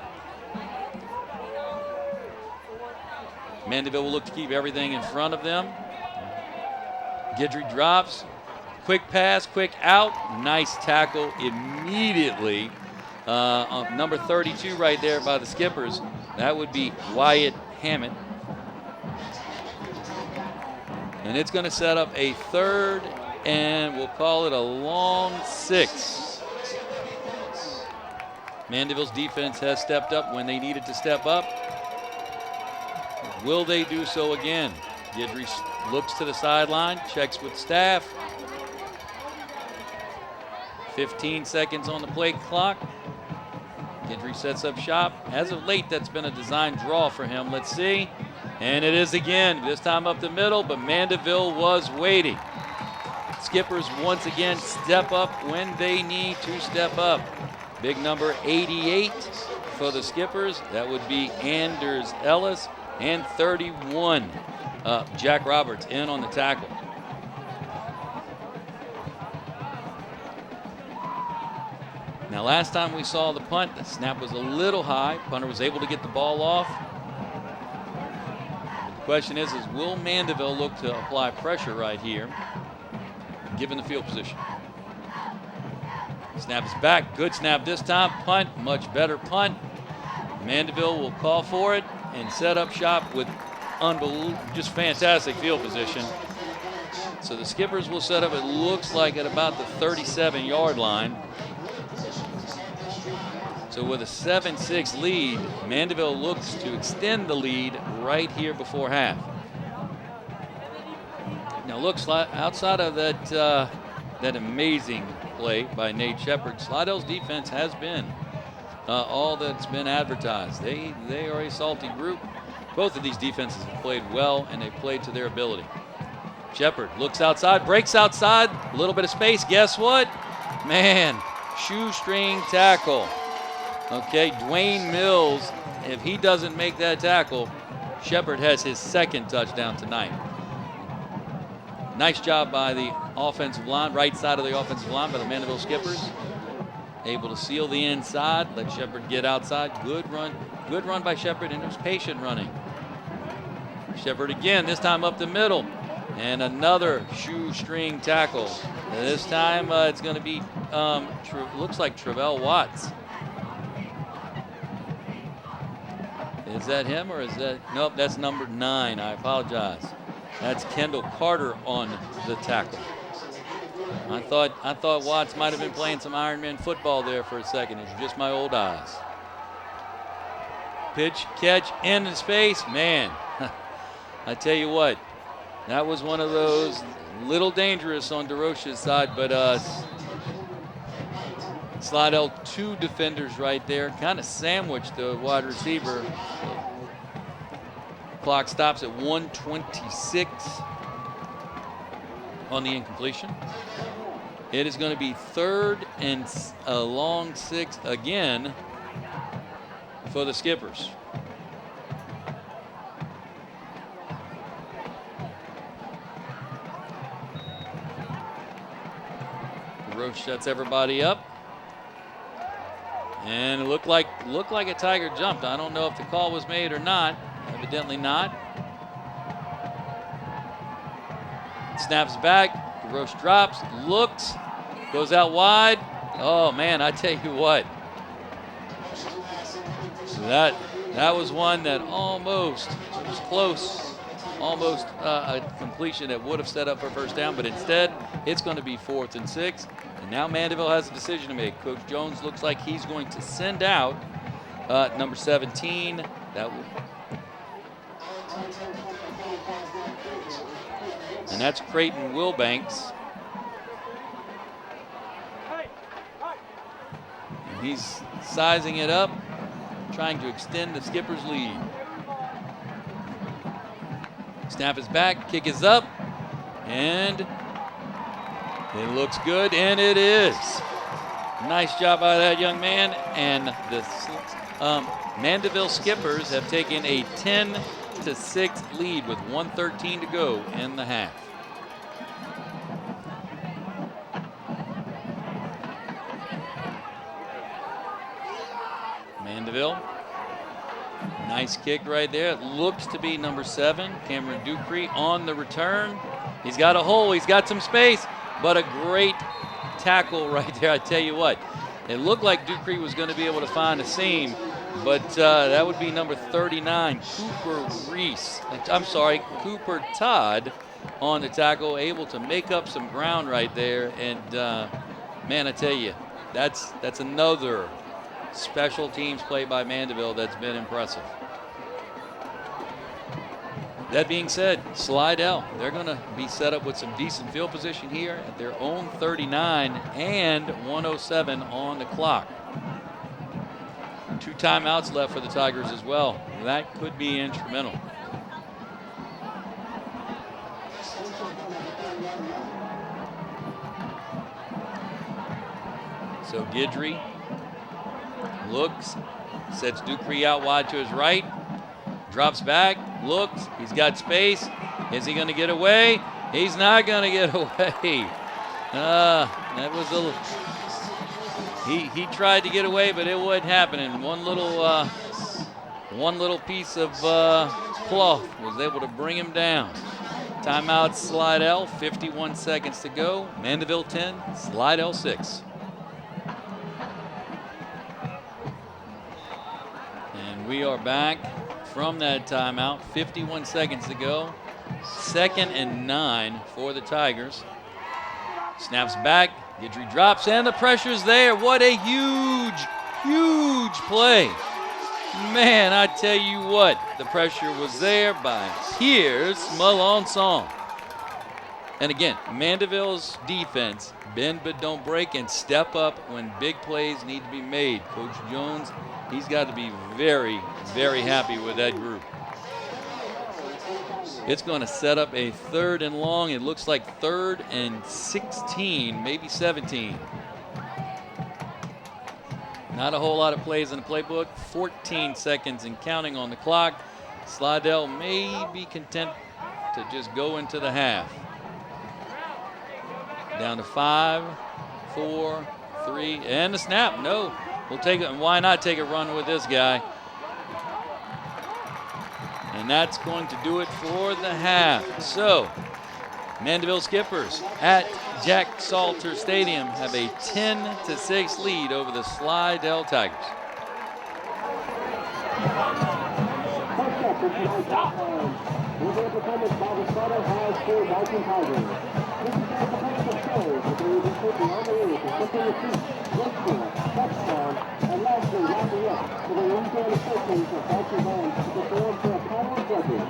Mandeville will look to keep everything in front of them. Guidry drops, quick pass, quick out, nice tackle immediately. Number 32 right there by the Skippers. That would be Wyatt Hammond. And it's going to set up a 3rd, and we'll call it a long 6. Mandeville's defense has stepped up when they needed to step up. Will they do so again? Guidry looks to the sideline, checks with staff. 15 seconds on the play clock. Guidry sets up shop. As of late, that's been a design draw for him. Let's see. And it is again, this time up the middle, but Mandeville was waiting. Skippers once again step up when they need to step up. Big number 88 for the Skippers. That would be Anders Ellis. And 31, Jack Roberts in on the tackle. Now, last time we saw the punt, the snap was a little high. Punter was able to get the ball off. But the question is will Mandeville look to apply pressure right here, given the field position? Snap is back. Good snap this time. Punt, much better punt. Mandeville will call for it and set up shop with just fantastic field position. So the Skippers will set up, it looks like, at about the 37-yard line. So with a 7-6 lead, Mandeville looks to extend the lead right here before half. Now looks like outside of that amazing play by Nate Shepard, Slidell's defense has been all that's been advertised. They are a salty group. Both of these defenses have played well, and they played to their ability. Shepard looks outside, breaks outside, a little bit of space. Guess what? Man, shoestring tackle. Okay, Dwayne Mills, if he doesn't make that tackle, Shepard has his 2nd touchdown tonight. Nice job by the offensive line, right side of the offensive line by the Mandeville Skippers. Able to seal the inside, let Shepard get outside. Good run by Shepard, and it was patient running. Shepard again, this time up the middle, and another shoestring tackle. And this time it's going to be, looks like Travell Watts. Is that him or is that, nope, that's number 9, I apologize. That's Kendall Carter on the tackle. I thought Watts might have been playing some Ironman football there for a second. It's just my old eyes. Pitch, catch, into space. Man, I tell you what, that was one of those little dangerous on DeRoche's side, but Slidell, 2 defenders right there, kind of sandwiched the wide receiver. Clock stops at 1:26 on the incompletion. It is going to be 3rd and a long 6 again for the Skippers. Roche sets everybody up. And it looked like a Tiger jumped. I don't know if the call was made or not. Evidently not. Snaps back. Roche drops, looks, goes out wide. Oh man, I tell you what. That was one that almost was close. Almost a completion that would have set up for first down, but instead it's going to be 4th and 6. And now Mandeville has a decision to make. Coach Jones looks like he's going to send out number 17. And that's Creighton Wilbanks. And he's sizing it up, trying to extend the Skippers' lead. Snap is back, kick is up, and it looks good, and it is. Nice job by that young man, and the Mandeville Skippers have taken a 10-6 lead with 1:13 to go in the half. Mandeville, nice kick right there. It looks to be number 7, Cameron Dupree, on the return. He's got a hole, he's got some space, but a great tackle right there. I tell you what, it looked like Dupree was going to be able to find a seam, but that would be number 39, Cooper Todd on the tackle, able to make up some ground right there. And man, I tell you, that's another special teams play by Mandeville that's been impressive. That being said, Slidell, they're going to be set up with some decent field position here at their own 39 and 1:07 on the clock. 2 timeouts left for the Tigers as well. That could be instrumental. So Guidry looks, sets Dupree out wide to his right, drops back, looks, he's got space. Is he going to get away? He's not going to get away. That was a he tried to get away, but it wasn't happening. One little piece of cloth was able to bring him down. Timeout Slidell, 51 seconds to go. Mandeville 10, Slidell 6. And we are back from that timeout, 51 seconds to go. 2nd and 9 for the Tigers. Snaps back, Guidry drops, and the pressure's there. What a huge, huge play. Man, I tell you what, the pressure was there by Piers Melanson. And again, Mandeville's defense, bend but don't break and step up when big plays need to be made. Coach Jones, he's got to be very, very happy with that group. It's going to set up a 3rd and long. It looks like 3rd and 16, maybe 17. Not a whole lot of plays in the playbook. 14 seconds and counting on the clock. Slidell may be content to just go into the half. Down to 5, 4, 3, and the snap. No, we'll take it. And why not take a run with this guy? And that's going to do it for the half. So, Mandeville Skippers at Jack Salter Stadium have a 10-6 lead over the Slidell Tigers. shows that they will be taking on the way to simple defeat, breakthrough, touchdown, and lastly, wrapping up for the indoor association of Boston Lions to perform for a panel of judges.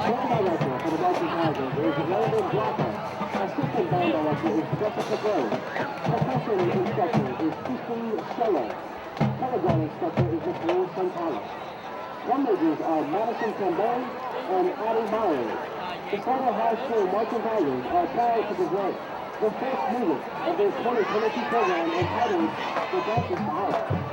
Band director for the Boston Tigers is Landon Blocker. Assistant band director is Jessica Gray. Percussion instructor is Christine Scheller. Telegram instructor is Nicole Santana. Drum majors are Madison Cambone and Addie Myers. The Slidell High School Marching Tigers are proud to present the first music of their 2022 program entitled The Dances to House.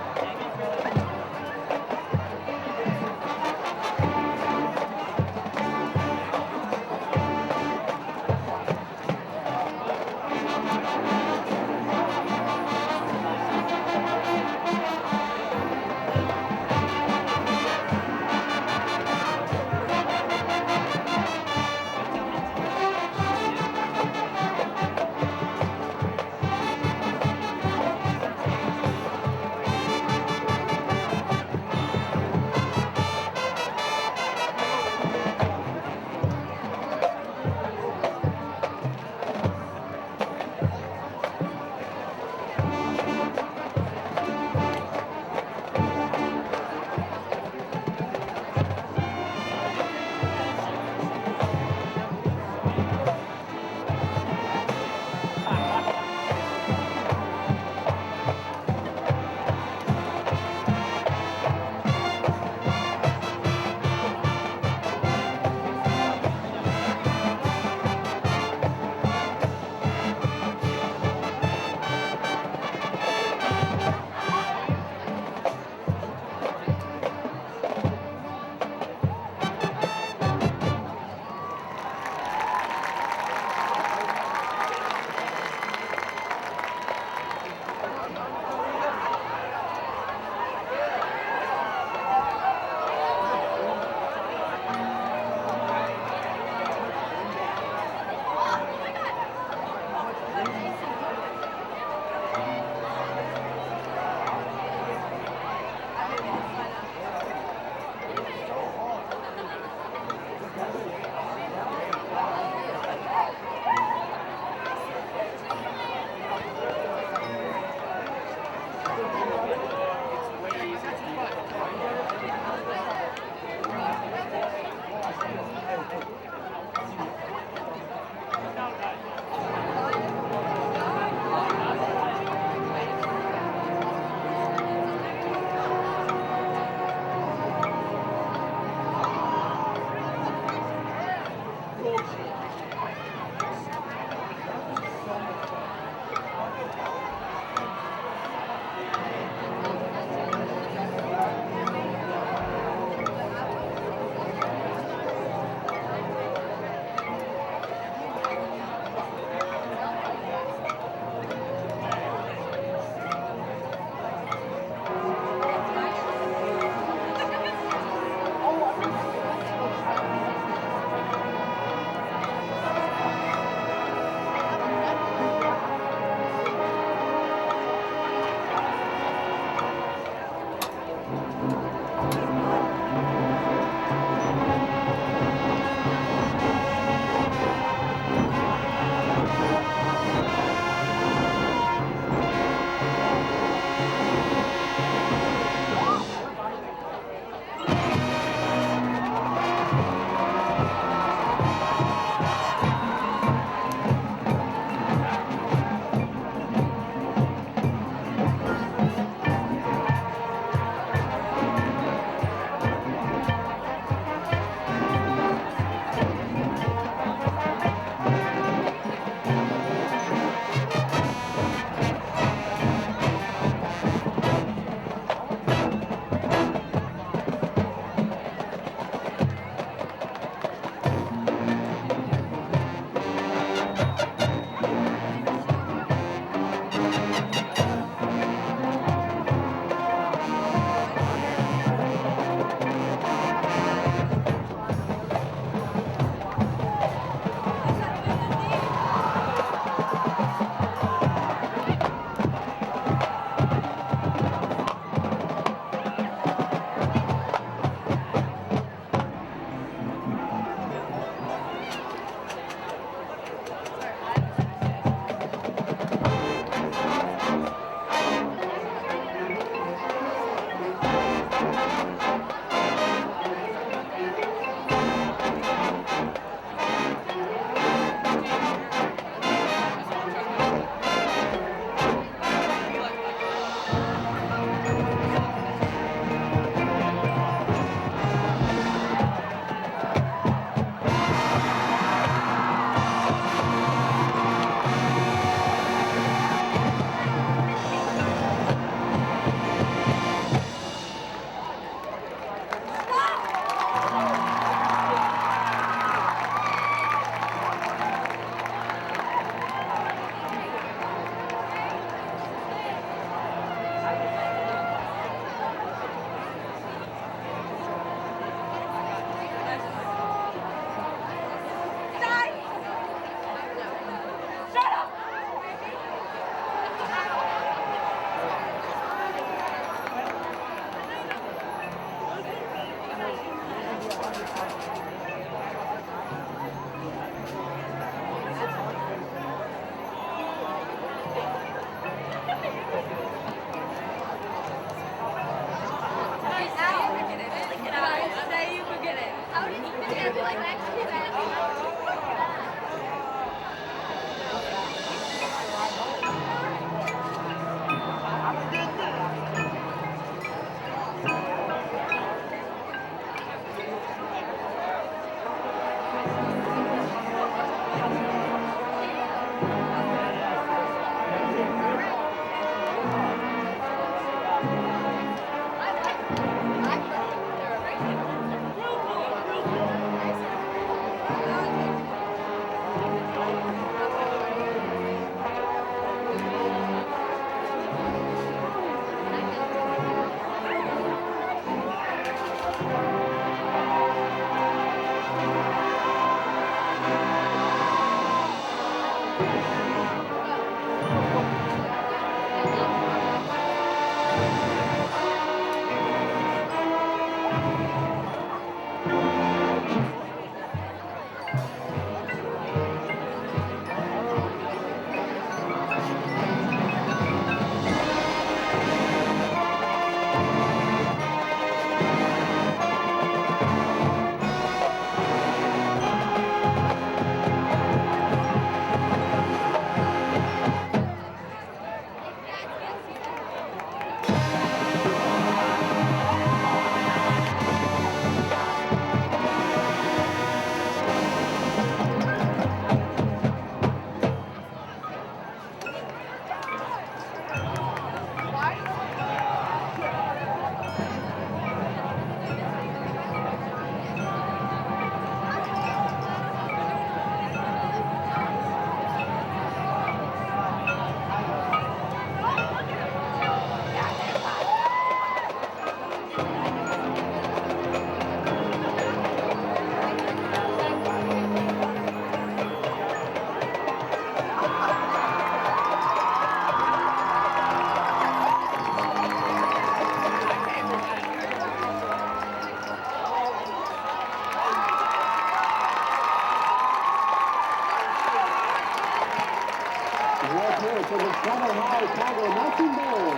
second down.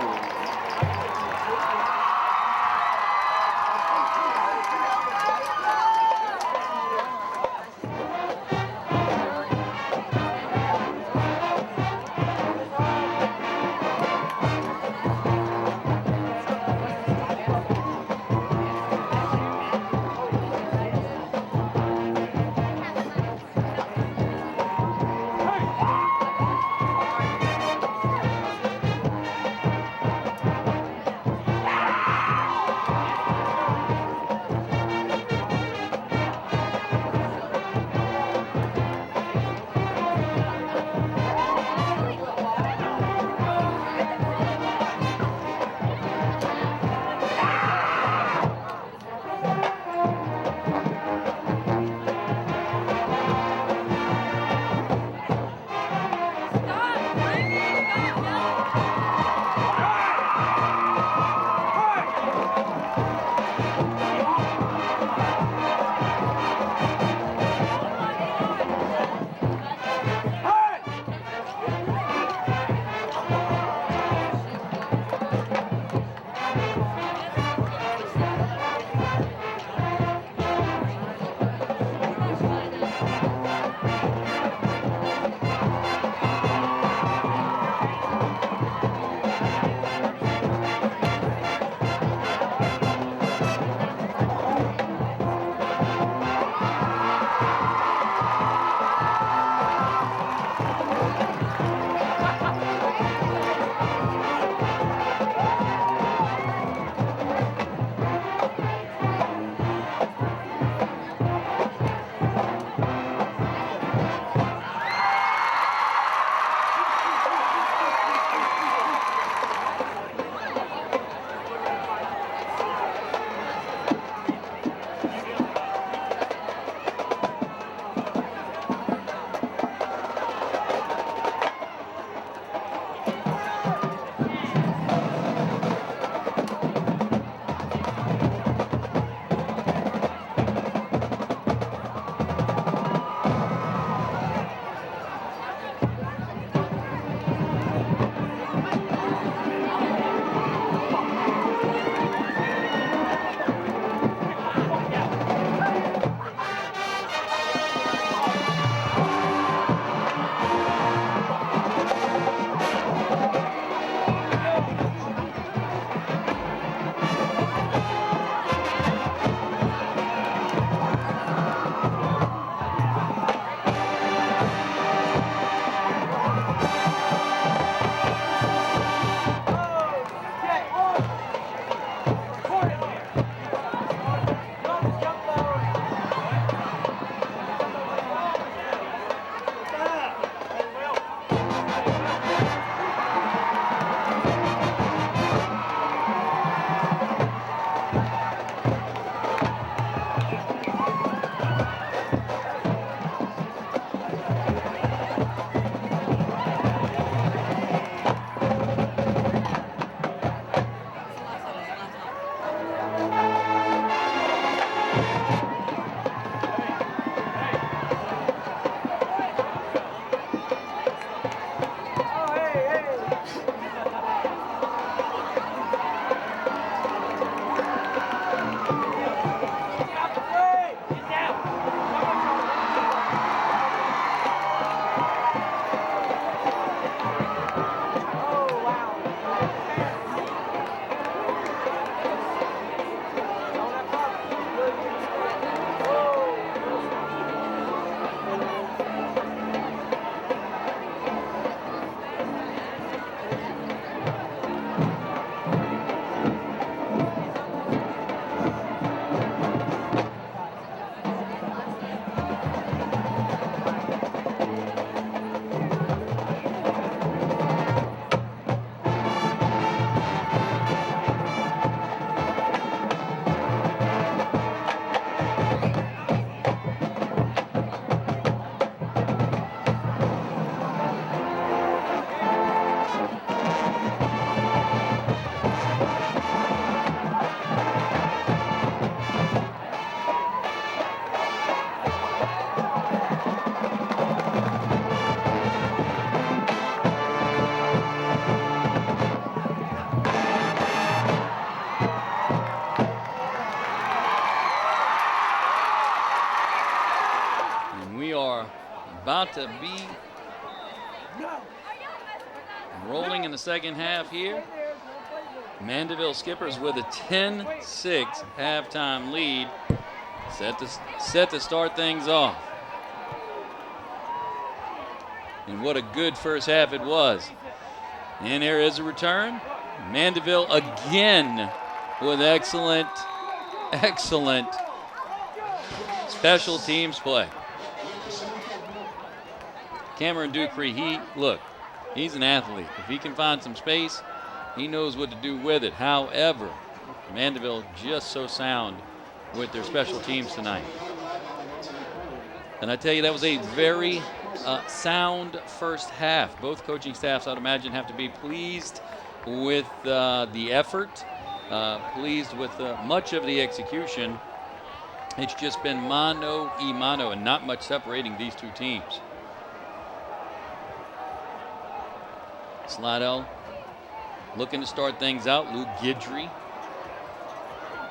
about to be rolling in the second half here. Mandeville Skippers with a 10-6 halftime lead. Set to start things off. And what a good first half it was. And there is a return. Mandeville again with excellent special teams play. Cameron Dupree, he's an athlete. If he can find some space, he knows what to do with it. However, Mandeville just so sound with their special teams tonight. And I tell you, that was a very sound first half. Both coaching staffs, I'd imagine, have to be pleased with the effort, pleased with much of the execution. It's just been mano a mano and not much separating these two teams. Slidell looking to start things out. Luke Guidry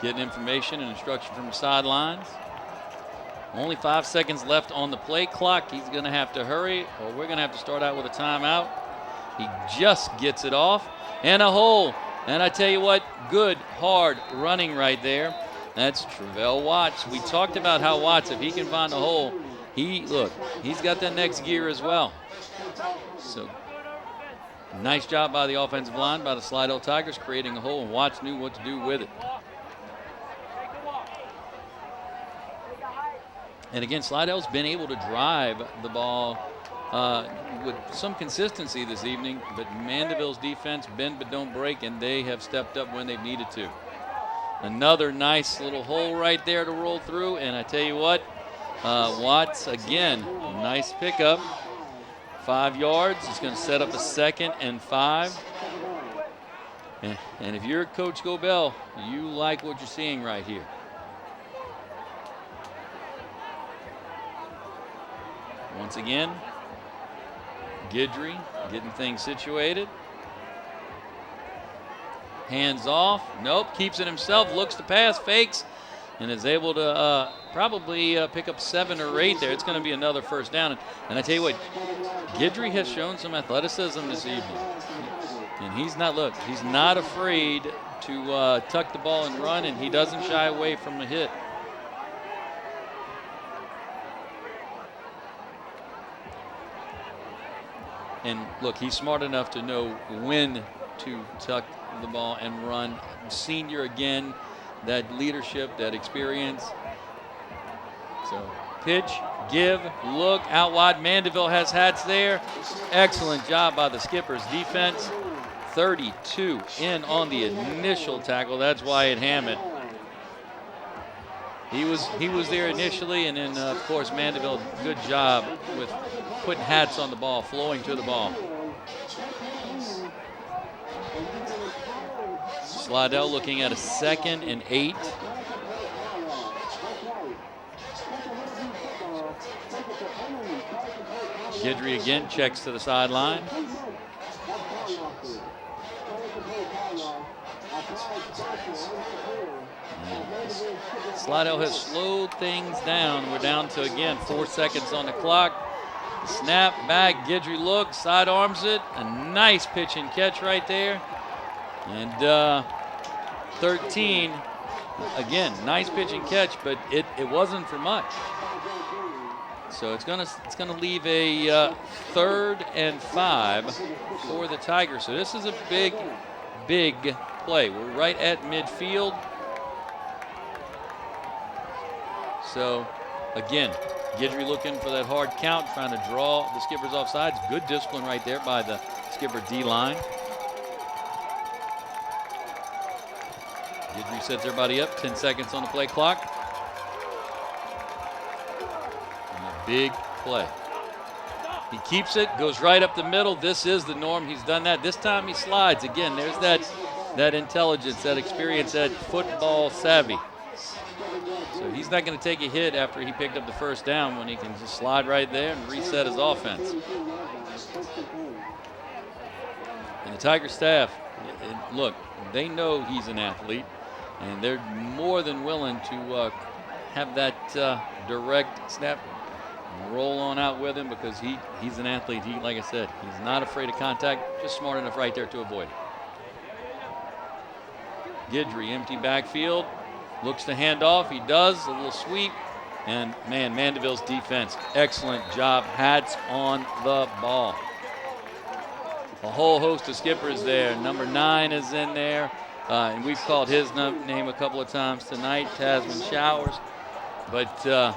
getting information and instruction from the sidelines. Only 5 seconds left on the play clock. He's going to have to hurry, or we're going to have to start out with a timeout. He just gets it off, and a hole. And I tell you what, good, hard running right there. That's Travell Watts. We talked about how Watts, if he can find a hole, he's got that next gear as well. So nice job by the offensive line, by the Slidell Tigers, creating a hole, and Watts knew what to do with it. And again, Slidell's been able to drive the ball with some consistency this evening, but Mandeville's defense, bend but don't break, and they have stepped up when they've needed to. Another nice little hole right there to roll through, and I tell you what, Watts, again, nice pickup. 5 yards. He's going to set up a 2nd and 5. And if you're Coach Gobel, you like what you're seeing right here. Once again, Guidry getting things situated. Hands off. Nope, keeps it himself. Looks to pass, fakes, and is able to probably pick up 7 or 8 there. It's going to be another first down. And I tell you what, Guidry has shown some athleticism this evening. And he's not afraid to tuck the ball and run, and he doesn't shy away from the hit. And look, he's smart enough to know when to tuck the ball and run. Senior again, that leadership, that experience. So pitch, give, look, out wide. Mandeville has hats there. Excellent job by the Skippers defense. 32 in on the initial tackle. That's Wyatt Hammett. He was there initially, and then of course Mandeville, good job with putting hats on the ball, flowing to the ball. Slidell looking at a 2nd and 8. Guidry again checks to the sideline. Slidell has slowed things down. We're down to, again, 4 seconds on the clock. Snap back, Guidry looks, sidearms it. A nice pitch and catch right there. And 13, again, nice pitch and catch, but it wasn't for much. So it's gonna leave a 3rd and 5 for the Tigers. So this is a big play. We're right at midfield. So again, Guidry looking for that hard count, trying to draw the Skippers off sides. Good discipline right there by the Skipper D-line. Guidry sets everybody up, 10 seconds on the play clock. And a big play. He keeps it, goes right up the middle. This is the norm. He's done that. This time he slides. Again, there's that intelligence, that experience, that football savvy. So he's not going to take a hit after he picked up the first down when he can just slide right there and reset his offense. And the Tiger staff, look, they know he's an athlete, and they're more than willing to have that direct snap. roll on out with him because he's an athlete. Like I said, he's not afraid of contact, just smart enough right there to avoid it. Guidry, empty backfield, looks to hand off. He does, a little sweep. And, man, Mandeville's defense, excellent job. Hats on the ball. A whole host of skippers there. Number 9 is in there. And we've called his name a couple of times tonight, Tasman Showers. But, yeah,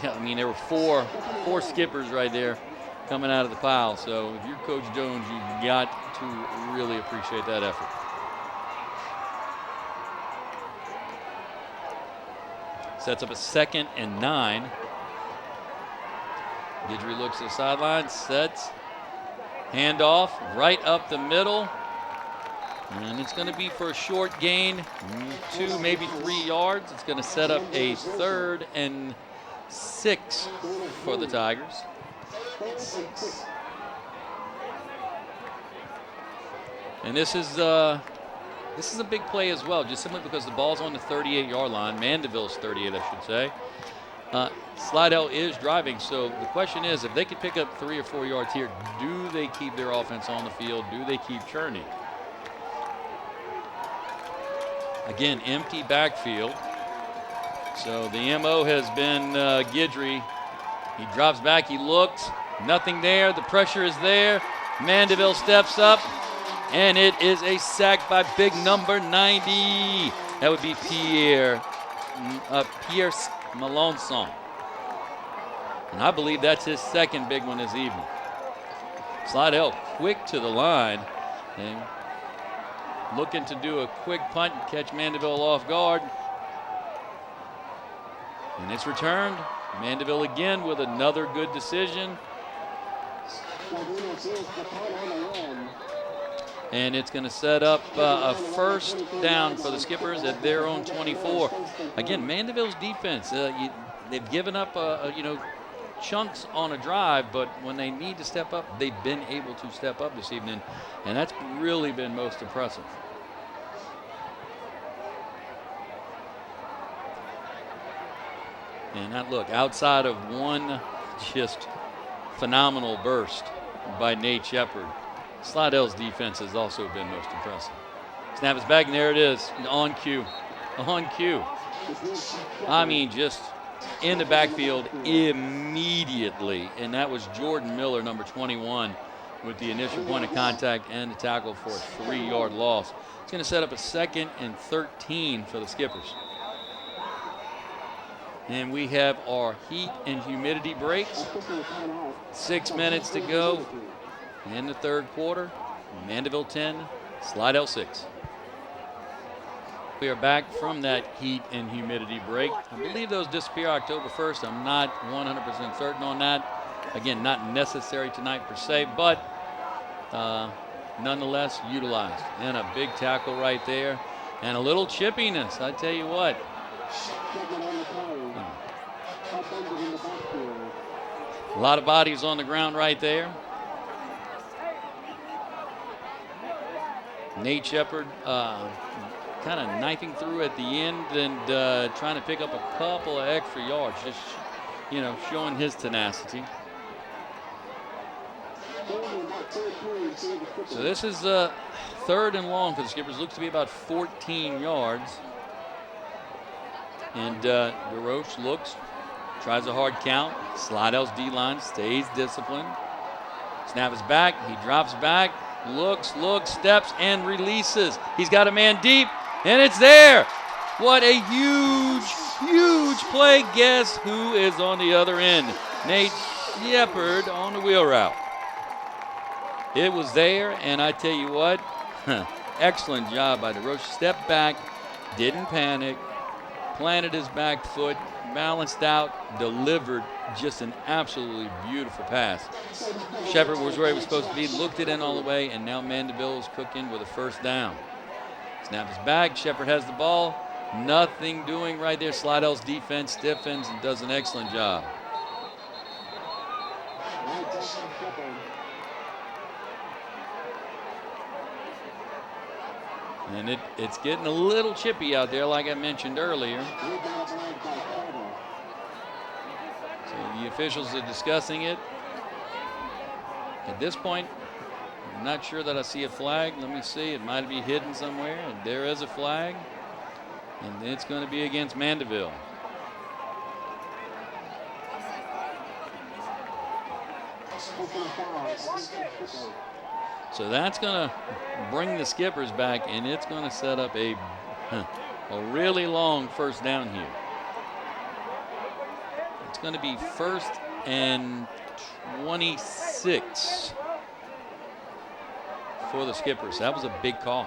I mean, there were four skippers right there coming out of the pile. So if you're Coach Jones, you've got to really appreciate that effort. Sets up a 2nd and 9. Guidry looks at the sideline, sets, handoff right up the middle. And it's going to be for a short gain, 2, maybe 3 yards. It's going to set up a 3rd and 6 for the Tigers. And this is a big play as well, just simply because the ball's on the 38-yard line. Mandeville's 38, I should say. Slidell is driving, so the question is, if they could pick up 3 or 4 yards here, do they keep their offense on the field? Do they keep churning? Again, empty backfield. So the MO has been Guidry. He drops back, he looks, nothing there. The pressure is there. Mandeville steps up, and it is a sack by big number 90. That would be Pierre Malonson. And I believe that's his 2nd big one this evening. Slidell quick to the line and looking to do a quick punt and catch Mandeville off guard. And it's returned. Mandeville again with another good decision. And it's going to set up a 1st down for the Skippers at their own 24. Again, Mandeville's defense, they've given up, chunks on a drive, but when they need to step up, they've been able to step up this evening, and that's really been most impressive. And that look, outside of one just phenomenal burst by Nate Shepard, Slidell's defense has also been most impressive. Snap is back, and there it is, on cue. On cue. I mean, just in the backfield immediately. And that was Jordan Miller, number 21, with the initial point of contact and the tackle for a 3-yard loss. It's going to set up a 2nd and 13 for the Skippers. And we have our heat and humidity breaks. 6 minutes to go in the 3rd quarter. Mandeville 10, Slidell 6. We are back from that heat and humidity break. I believe those disappear October 1st. I'm not 100% certain on that. Again, not necessary tonight per se, but nonetheless utilized. And a big tackle right there. And a little chippiness, I tell you what. A lot of bodies on the ground right there. Nate Shepard kind of knifing through at the end and trying to pick up a couple of extra yards, just, showing his tenacity. So this is 3rd and long for the Skippers. Looks to be about 14 yards. And DeRoche looks, tries a hard count. Slidell's D-line stays disciplined. Snap is back. He drops back, looks, steps, and releases. He's got a man deep, and it's there. What a huge play. Guess who is on the other end? Nate Shepard on the wheel route. It was there, and I tell you what, excellent job by DeRoche. Stepped back, didn't panic, planted his back foot, balanced out, delivered just an absolutely beautiful pass. Shepard was where he was supposed to be, looked it in all the way, and now Mandeville is cooking with a 1st down. Snap is back, Shepard has the ball, nothing doing right there. Slidell's defense stiffens and does an excellent job. And it's getting a little chippy out there, like I mentioned earlier. So the officials are discussing it. At this point, I'm not sure that I see a flag. Let me see. It might be hidden somewhere. And there is a flag. And it's going to be against Mandeville. So that's going to bring the Skippers back, and it's going to set up a really long first down here. It's going to be 1st and 26 for the Skippers. That was a big call.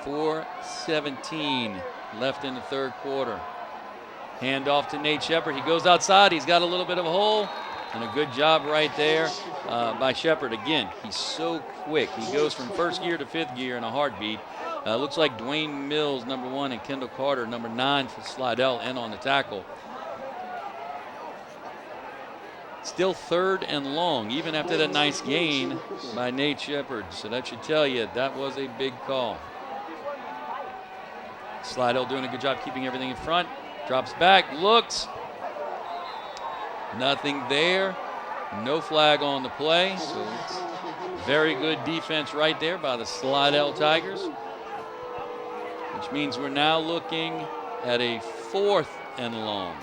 .4:17 left in the third quarter. Hand off to Nate Shepard. He goes outside. He's got a little bit of a hole. And a good job right there by Shepard. Again, he's so quick. He goes from first gear to fifth gear in a heartbeat. Looks like Dwayne Mills, number 1, and Kendall Carter, number 9 for Slidell, in on the tackle. Still 3rd and long, even after that nice gain by Nate Shepard. So that should tell you that was a big call. Slidell doing a good job keeping everything in front. Drops back, looks. Nothing there. No flag on the play. So very good defense right there by the Slidell Tigers. Which means we're now looking at a 4th and long.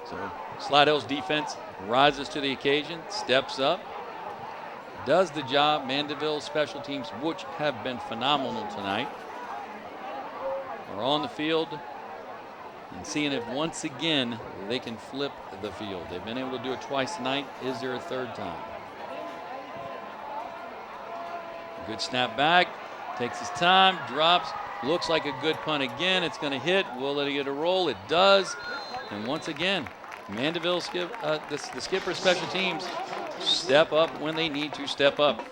So Slidell's defense rises to the occasion, steps up, does the job. Mandeville's special teams, which have been phenomenal tonight, are on the field and seeing if once again they can flip the field. They've been able to do it twice tonight. Is there a third time? Good snap back, takes his time, drops, looks like a good punt again. It's going to hit. Will it get a roll? It does. And once again, Mandeville, the Skipper special teams, step up when they need to step up.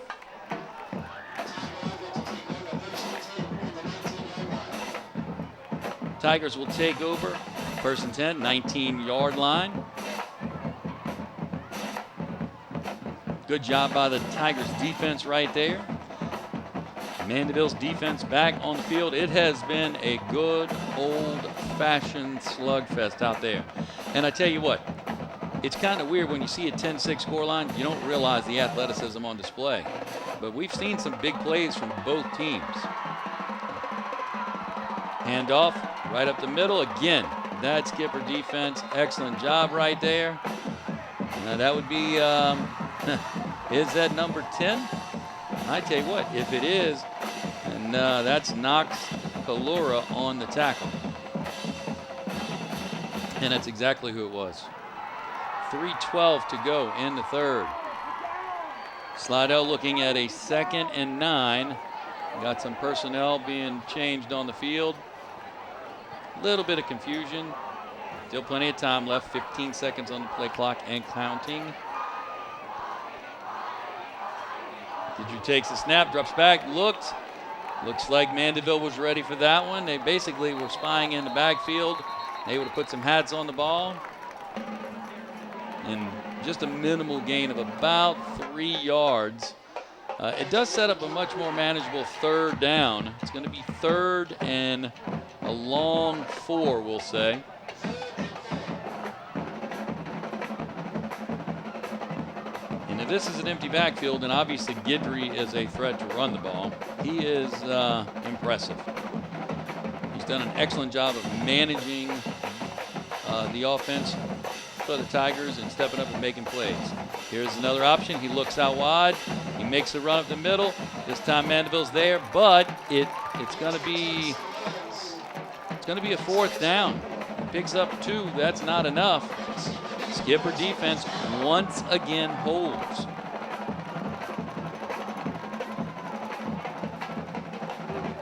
Tigers will take over. 1st and 10, 19-yard line. Good job by the Tigers defense right there. Mandeville's defense back on the field. It has been a good old-fashioned slugfest out there. And I tell you what, it's kind of weird when you see a 10-6 scoreline, you don't realize the athleticism on display. But we've seen some big plays from both teams. Handoff right up the middle. Again, that Skipper defense, excellent job right there. Now that would be, is that number 10? I tell you what, if it is, and that's Knox Kalura on the tackle. And that's exactly who it was. 3:12 to go in the third. Slidell looking at a 2nd and 9. Got some personnel being changed on the field. Little bit of confusion. Still plenty of time left. 15 seconds on the play clock and counting. Didger takes the snap, drops back, looks like Mandeville was ready for that one. They basically were spying in the backfield. They would have put some hats on the ball. And just a minimal gain of about 3 yards. It does set up a much more manageable 3rd down. It's going to be 3rd and a long 4, we'll say. And if this is an empty backfield, then obviously Guidry is a threat to run the ball. He is impressive. He's done an excellent job of managing the offense for the Tigers and stepping up and making plays. Here's another option. He looks out wide. He makes a run up the middle. This time Mandeville's there, but it's going to be a 4th down. Picks up 2. That's not enough. Skipper defense once again holds.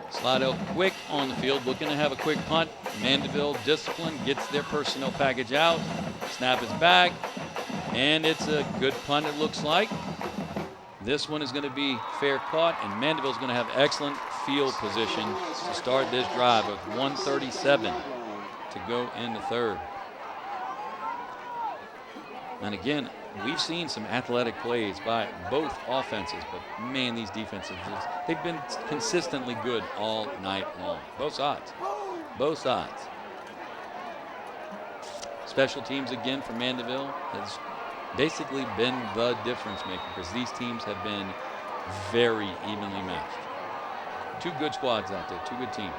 Slidell quick on the field, looking to have a quick punt. Mandeville discipline, gets their personnel package out. Snap is back, and it's a good punt, it looks like. This one is going to be fair caught, and Mandeville's going to have excellent field position to start this drive with 1:37 to go in the third. And again, we've seen some athletic plays by both offenses, but man, these defenses, they've been consistently good all night long. Both sides. Both sides. Special teams again for Mandeville has basically been the difference maker because these teams have been very evenly matched. Two good squads out there, two good teams.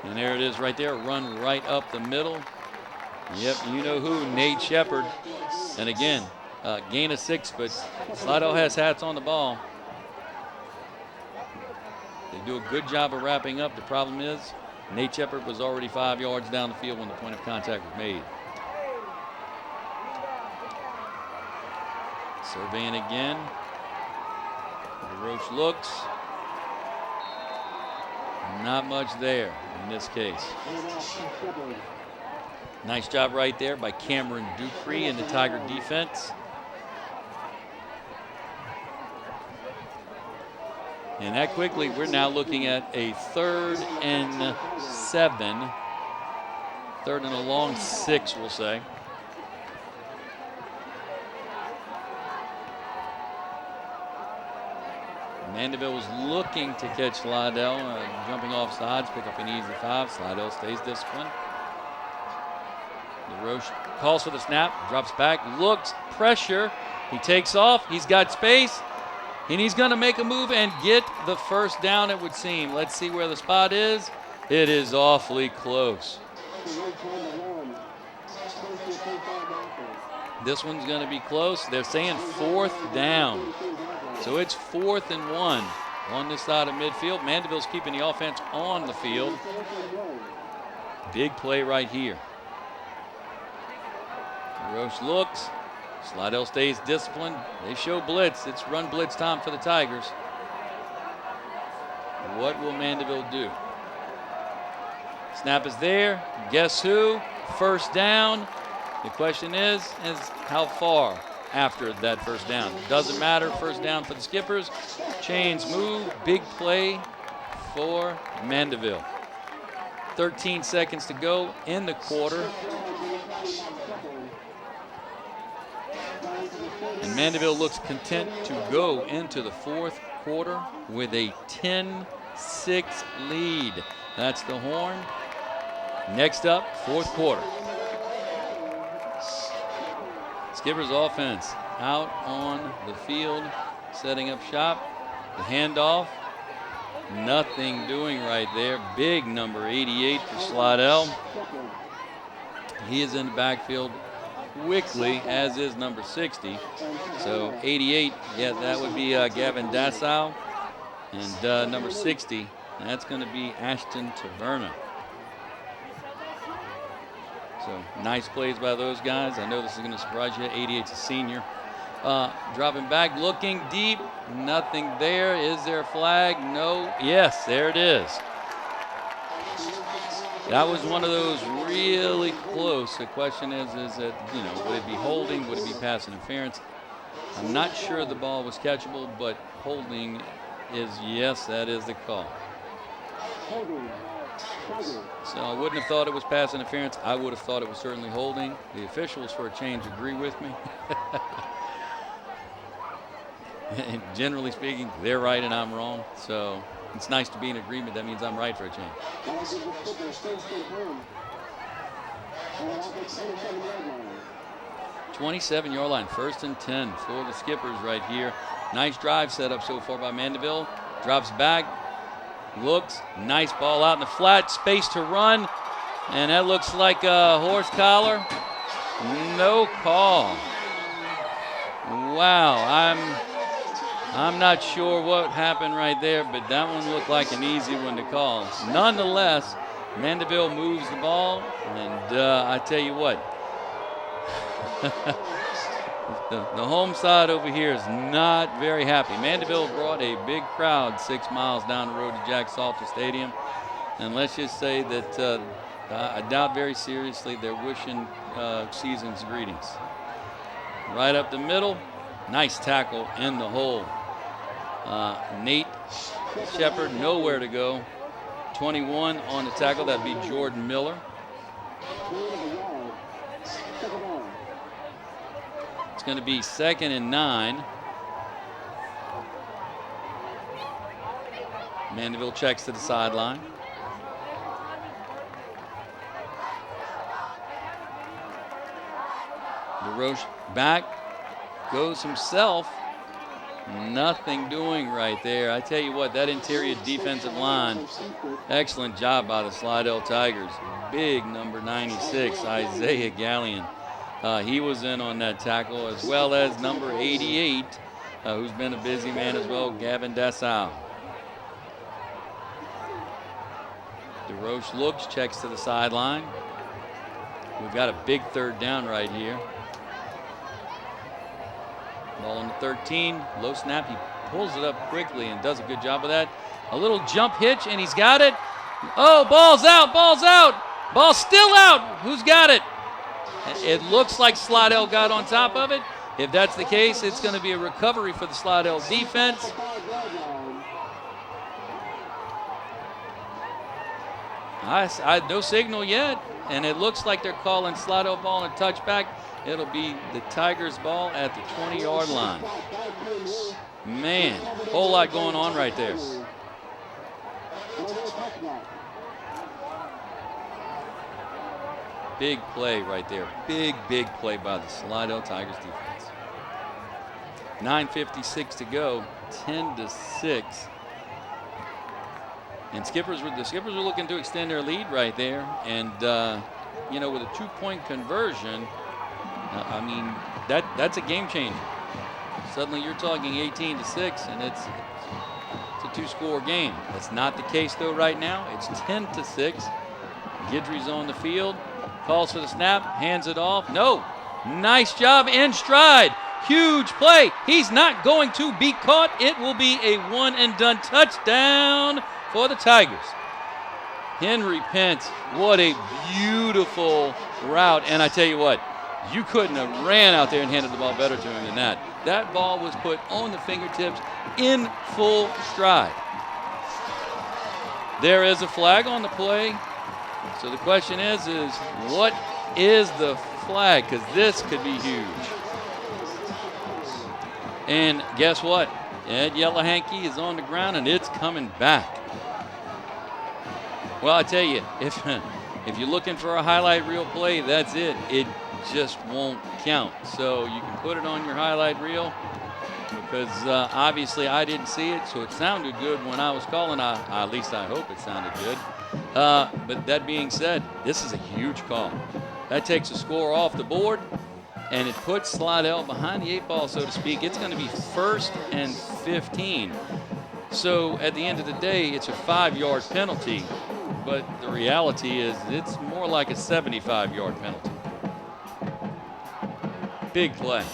And there it is right there, run right up the middle. Yep, you know who, Nate Shepard. And again, gain of 6, but Slidell has hats on the ball. They do a good job of wrapping up. The problem is, Nate Shepard was already 5 yards down the field when the point of contact was made. Surveying again. Roach looks. Not much there in this case. Nice job right there by Cameron Dupree in the Tiger defense. And that quickly, we're now looking at a 3rd and 7. 3rd and a long 6, we'll say. Mandeville was looking to catch Slidell, jumping off sides, pick up an easy 5. Slidell stays disciplined. DeRoche calls for the snap, drops back, looks, pressure. He takes off, he's got space, and he's going to make a move and get the first down, it would seem. Let's see where the spot is. It is awfully close. This one's going to be close. They're saying 4th down. So it's 4th and 1 on this side of midfield. Mandeville's keeping the offense on the field. Big play right here. Roche looks. Slidell stays disciplined. They show blitz. It's run blitz time for the Tigers. What will Mandeville do? Snap is there. Guess who? First down. The question is how far after that first down? Doesn't matter. First down for the Skippers. Chains move. Big play for Mandeville. 13 seconds to go in the quarter. And Mandeville looks content to go into the 4th quarter with a 10-6 lead. That's the horn. Next up, 4th quarter. Skippers offense out on the field, setting up shop. The handoff, nothing doing right there. Big number 88 for Slidell. He is in the backfield quickly, as is number 60. So 88, yeah, that would be Gavin Dassow. And number 60, that's going to be Ashton Taverna. So nice plays by those guys. I know this is going to surprise you. 88's a senior. Dropping back, looking deep. Nothing there. Is there a flag? No. Yes, there it is. That was one of those really close. The question is that, would it be holding? Would it be pass interference? I'm not sure the ball was catchable, but holding is, yes, that is the call. So I wouldn't have thought it was pass interference. I would have thought it was certainly holding. The officials, for a change, agree with me. And generally speaking, they're right and I'm wrong. So it's nice to be in agreement. That means I'm right for a change. 27-yard line, 1st and 10 for the Skippers right here. Nice drive set up so far by Mandeville. Drops back, looks, nice ball out in the flat, space to run, and that looks like a horse collar. No call. Wow, I'm not sure what happened right there, but that one looked like an easy one to call. Nonetheless, Mandeville moves the ball, and I tell you what, the home side over here is not very happy. Mandeville brought a big crowd 6 miles down the road to Jack Salter Stadium, and let's just say that I doubt very seriously they're wishing season's greetings. Right up the middle, nice tackle in the hole. Nate Shepard, nowhere to go. 21 on the tackle, that'd be Jordan Miller. going to be 2nd and 9. Mandeville checks to the sideline. DeRoche back, goes himself. Nothing doing right there. I tell you what, that interior defensive line, excellent job by the Slidell Tigers. Big number 96, Isaiah Gallion. He was in on that tackle, as well as number 88, who's been a busy man as well, Gavin Dassau. DeRoche looks, checks to the sideline. We've got a big 3rd down right here. Ball on the 13, low snap. He pulls it up quickly and does a good job of that. A little jump hitch, and he's got it. Oh, ball's out, ball's out. Ball's still out. Who's got it? It looks like Slidell got on top of it. If that's the case, it's going to be a recovery for the Slidell defense. No signal yet, and it looks like they're calling Slidell ball and touchback. It'll be the Tigers ball at the 20-yard line. Man, whole lot going on right there. Big play right there. Big play by the Slidell Tigers defense. 9:56 to go, 10-6. And the Skippers were looking to extend their lead right there. And, with a 2-point conversion, that's a game changer. Suddenly you're talking 18-6, and it's a 2-score game. That's not the case, though, right now. It's 10-6. Guidry's on the field, calls for the snap, hands it off. No, nice job in stride. Huge play. He's not going to be caught. It will be a one-and-done touchdown for the Tigers. Henry Pence, what a beautiful route. And I tell you what, you couldn't have ran out there and handed the ball better to him than that. That ball was put on the fingertips in full stride. There is a flag on the play. So the question is what is the flag? Because this could be huge. And guess what? Ed Yellowhanky is on the ground, and it's coming back. Well, I tell you, if you're looking for a highlight reel play, that's it. It just won't count. So you can put it on your highlight reel, because obviously I didn't see it, so it sounded good when I was calling. At least I hope it sounded good. But that being said, this is a huge call. That takes a score off the board, and it puts Slidell behind the 8 ball, so to speak. It's going to be 1st and 15. So at the end of the day, it's a 5-yard penalty, but the reality is it's more like a 75-yard penalty. Big play.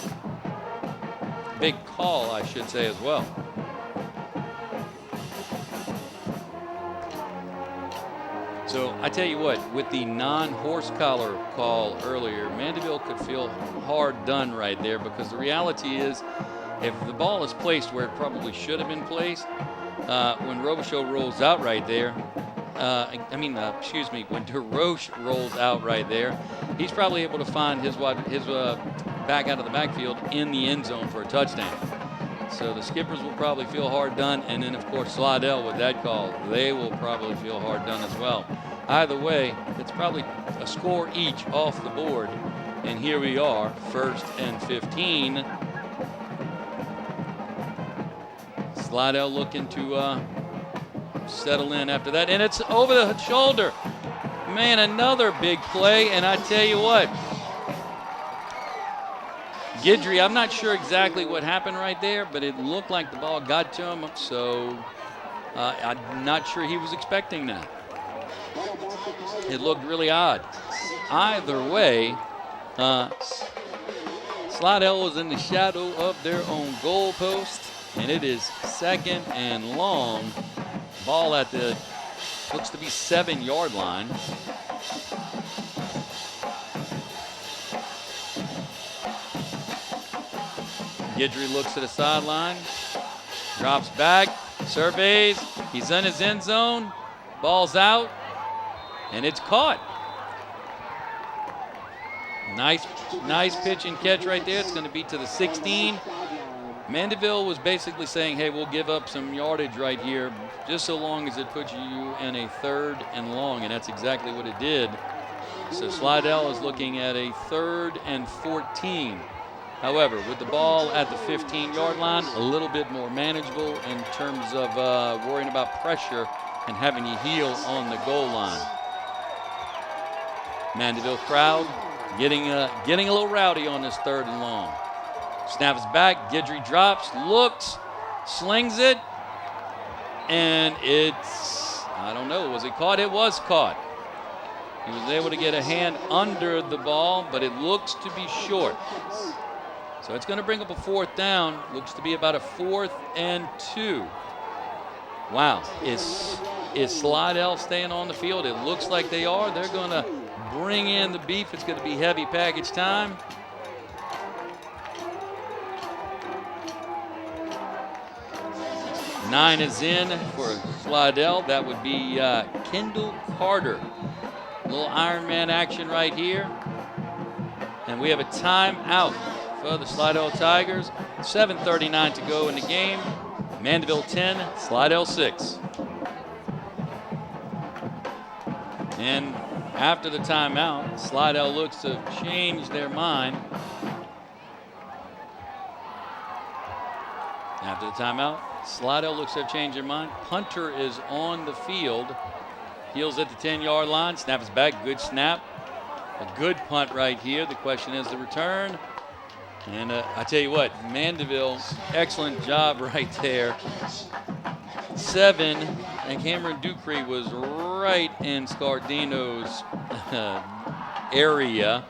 Big call, I should say, as well. So I tell you what, with the non-horse collar call earlier, Mandeville could feel hard done right there, because the reality is, if the ball is placed where it probably should have been placed, when Robichaux rolls out right there, when DeRoche rolls out right there, he's probably able to find his back out of the backfield in the end zone for a touchdown. So the Skippers will probably feel hard done, and then of course Slidell with that call, they will probably feel hard done as well. Either way, it's probably a score each off the board, and here we are, 1st and 15. Slidell looking to settle in after that, and it's over the shoulder. Man, another big play, and I tell you what, Guidry, I'm not sure exactly what happened right there, but it looked like the ball got to him, so I'm not sure he was expecting that. It looked really odd. Either way, Slidell was in the shadow of their own goal post, and it is 2nd and long. Ball at the, looks to be 7-yard line. Guidry looks at the sideline, drops back, surveys, he's in his end zone, ball's out, and it's caught. Nice pitch and catch right there. It's going to be to the 16. Mandeville was basically saying, hey, we'll give up some yardage right here just so long as it puts you in a 3rd and long, and that's exactly what it did. So Slidell is looking at a 3rd and 14. However, with the ball at the 15-yard line, a little bit more manageable in terms of worrying about pressure and having you heel on the goal line. Mandeville crowd getting a little rowdy on this 3rd and long. Snap is back. Guidry drops, looks, slings it, and it's, I don't know, was it caught? It was caught. He was able to get a hand under the ball, but it looks to be short. So it's going to bring up a 4th down. Looks to be about a 4th and 2. Wow. Is Slidell staying on the field? It looks like they are. They're going to bring in the beef. It's going to be heavy package time. Nine is in for Slidell. That would be Kendall Carter. Little Iron Man action right here. And we have a timeout for the Slidell Tigers. 7:39 to go in the game. Mandeville 10, Slidell 6. And after the timeout, Slidell looks to change their mind. After the timeout, Slidell looks to have changed their mind. Punter is on the field. Heels at the 10-yard line. Snap is back. Good snap. A good punt right here. The question is the return. And I tell you what, Mandeville, excellent job right there. 7, and Cameron Dupree was right in Scardino's area.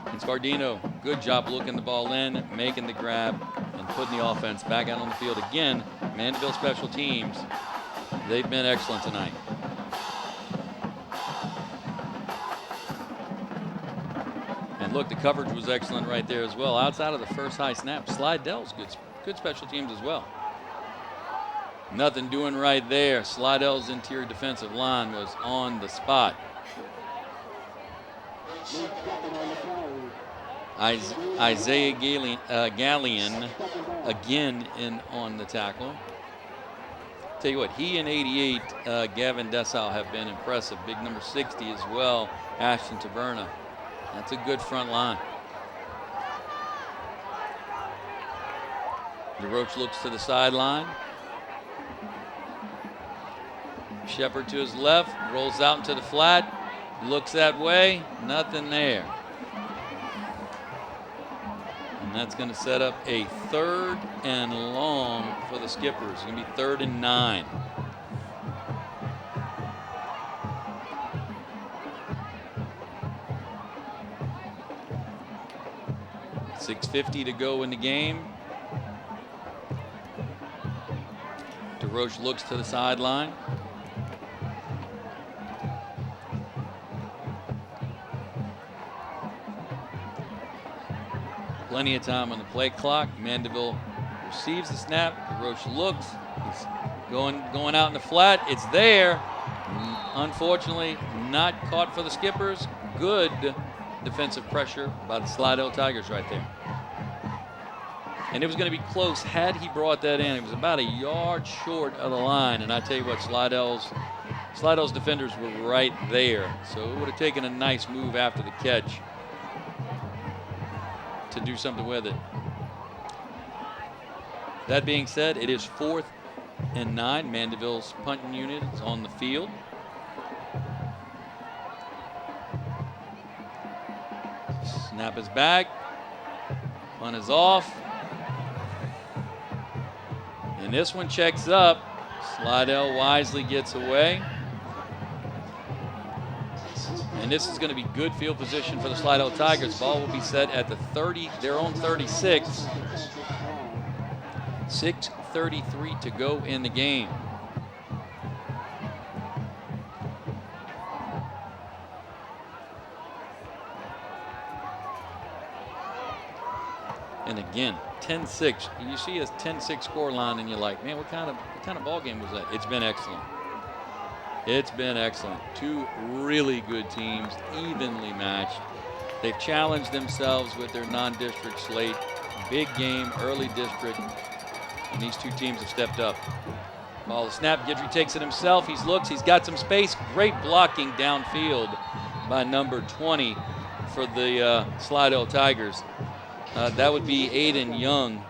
And Scardino, good job looking the ball in, making the grab, and putting the offense back out on the field again. Mandeville special teams, they've been excellent tonight. And look, the coverage was excellent right there as well. Outside of the first high snap, Slidell's good special teams as well. Nothing doing right there. Slidell's interior defensive line was on the spot. Isaiah Gallion again in on the tackle. Tell you what, he and 88, Gavin Dessau, have been impressive. Big number 60 as well, Ashton Taverna. That's a good front line. DeRoche looks to the sideline. Shepard to his left, rolls out into the flat, looks that way, nothing there. And that's going to set up a 3rd and long for the Skippers. It's going to be 3rd and 9. .650 to go in the game. DeRoche looks to the sideline. Plenty of time on the play clock. Mandeville receives the snap. DeRoche looks. He's going out in the flat. It's there. Unfortunately, not caught for the Skippers. Good defensive pressure by the Slidell Tigers right there. And it was going to be close had he brought that in. It was about a yard short of the line. And I tell you what, Slidell's defenders were right there. So it would have taken a nice move after the catch to do something with it. That being said, it is 4th and 9. Mandeville's punting unit is on the field. Snap is back. Punt is off. And this one checks up. Slidell wisely gets away. And this is going to be good field position for the Slidell Tigers. Ball will be set at the 30, their own 36. 6:33 to go in the game. And again, 10-6. You see a 10-6 score line and you're like, man, what kind of ball game was that? It's been excellent. It's been excellent. Two really good teams, evenly matched. They've challenged themselves with their non-district slate. Big game, early district, and these two teams have stepped up. Ball the snap, Guidry takes it himself. He's got some space. Great blocking downfield by number 20 for the Slidell Tigers. That would be Aiden Young.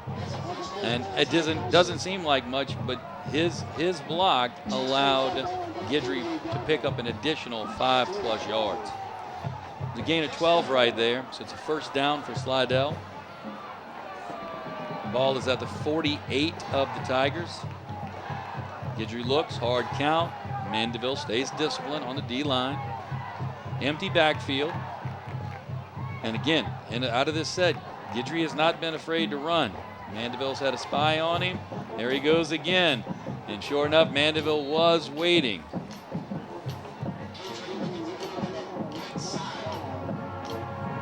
And it doesn't seem like much, but his block allowed Guidry to pick up an additional 5+ yards. The gain of 12 right there, so it's a first down for Slidell. Ball is at the 48 of the Tigers. Guidry looks, hard count. Mandeville stays disciplined on the D-line. Empty backfield. And again, out of this set, Guidry has not been afraid to run. Mandeville's had a spy on him. There he goes again. And sure enough, Mandeville was waiting.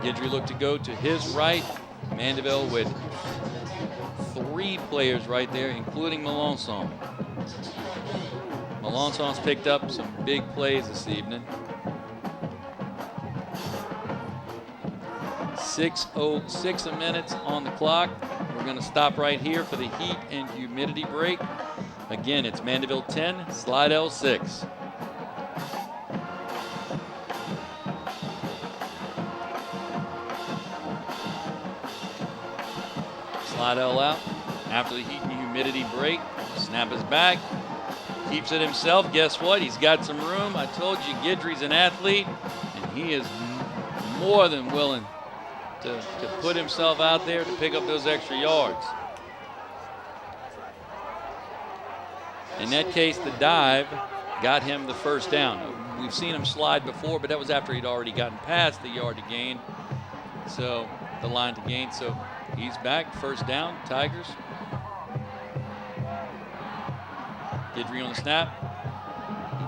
Guidry looked to go to his right. Mandeville with 3 players right there, including Melanson. Melançon's picked up some big plays this evening. 6:06 minutes on the clock. We're going to stop right here for the heat and humidity break. Again, it's Mandeville 10, Slidell 6. Slidell out after the heat and humidity break. Snap is back. Keeps it himself. Guess what? He's got some room. I told you Guidry's an athlete, and he is more than willing to put himself out there to pick up those extra yards. In that case, the dive got him the first down. We've seen him slide before, but that was after he'd already gotten past the yard to gain. So the line to gain. So he's back, first down, Tigers. Guidry on the snap.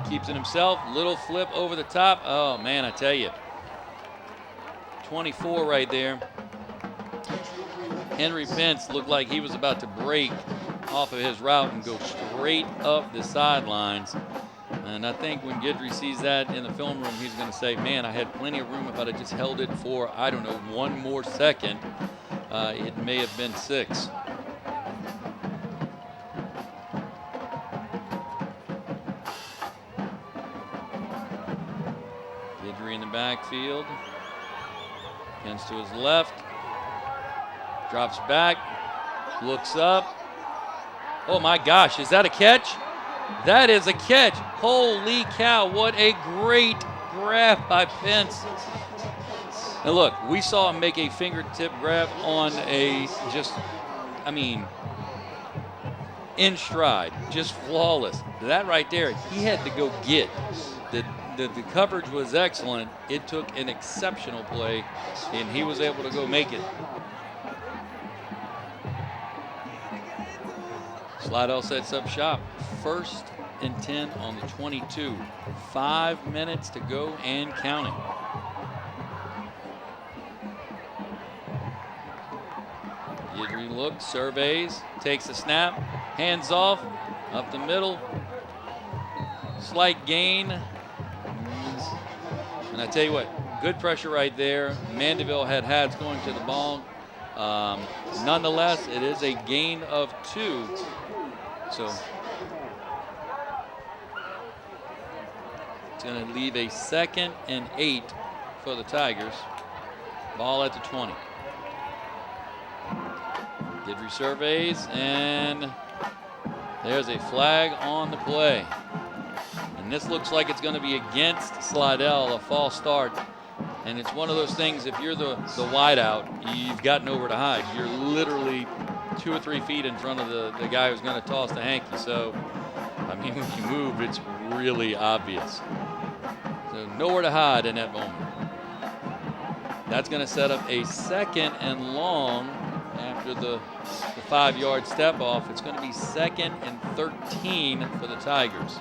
He keeps it himself. Little flip over the top. Oh, man, I tell you. 24 right there. Henry Pence looked like he was about to break off of his route and go straight up the sidelines. And I think when Guidry sees that in the film room, he's going to say, man, I had plenty of room. If I'd have just held it for, I don't know, 1 more second, it may have been 6. Guidry in the backfield. Pence to his left. Drops back. Looks up. Oh my gosh, is that a catch? That is a catch. Holy cow, what a great grab by Pence. Now look, we saw him make a fingertip grab on in stride, just flawless. That right there, he had to go get. The coverage was excellent. It took an exceptional play, and he was able to go make it. Slidell sets up shop. 1st and 10 on the 22. 5 minutes to go and counting. Guidry looks, surveys, takes a snap, hands off, up the middle. Slight gain. And I tell you what, good pressure right there. Mandeville had Hads going to the ball. Nonetheless, it is a gain of 2. So it's going to leave a 2nd and 8 for the Tigers. Ball at the 20. Guidry surveys, and there's a flag on the play. And this looks like it's going to be against Slidell, a false start. And it's one of those things, if you're the wideout, you've got nowhere to hide. You're literally 2 or 3 feet in front of the guy who's going to toss the hanky. So, I mean, when you move, it's really obvious. So nowhere to hide in that moment. That's going to set up a 2nd and long after the 5-yard step off. It's going to be 2nd and 13 for the Tigers.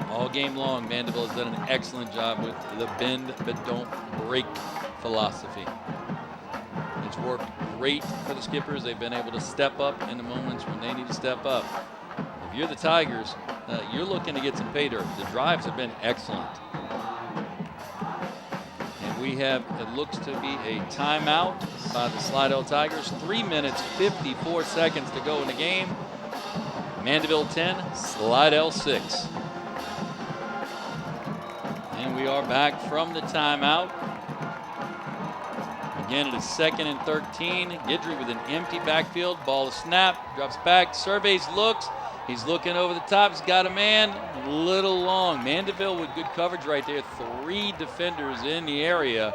All game long, Mandeville has done an excellent job with the bend but don't break philosophy. It's worked great for the Skippers. They've been able to step up in the moments when they need to step up. If you're the Tigers, you're looking to get some pay dirt. The drives have been excellent. we have, it looks to be a timeout by the Slidell Tigers. 3 minutes, 54 seconds to go in the game. Mandeville 10, Slidell 6. And we are back from the timeout. Again, it is 2nd and 13. Guidry with an empty backfield. Ball is snapped, drops back, surveys, looks. He's looking over the top. He's got a man, little long. Mandeville with good coverage right there. 3 defenders in the area.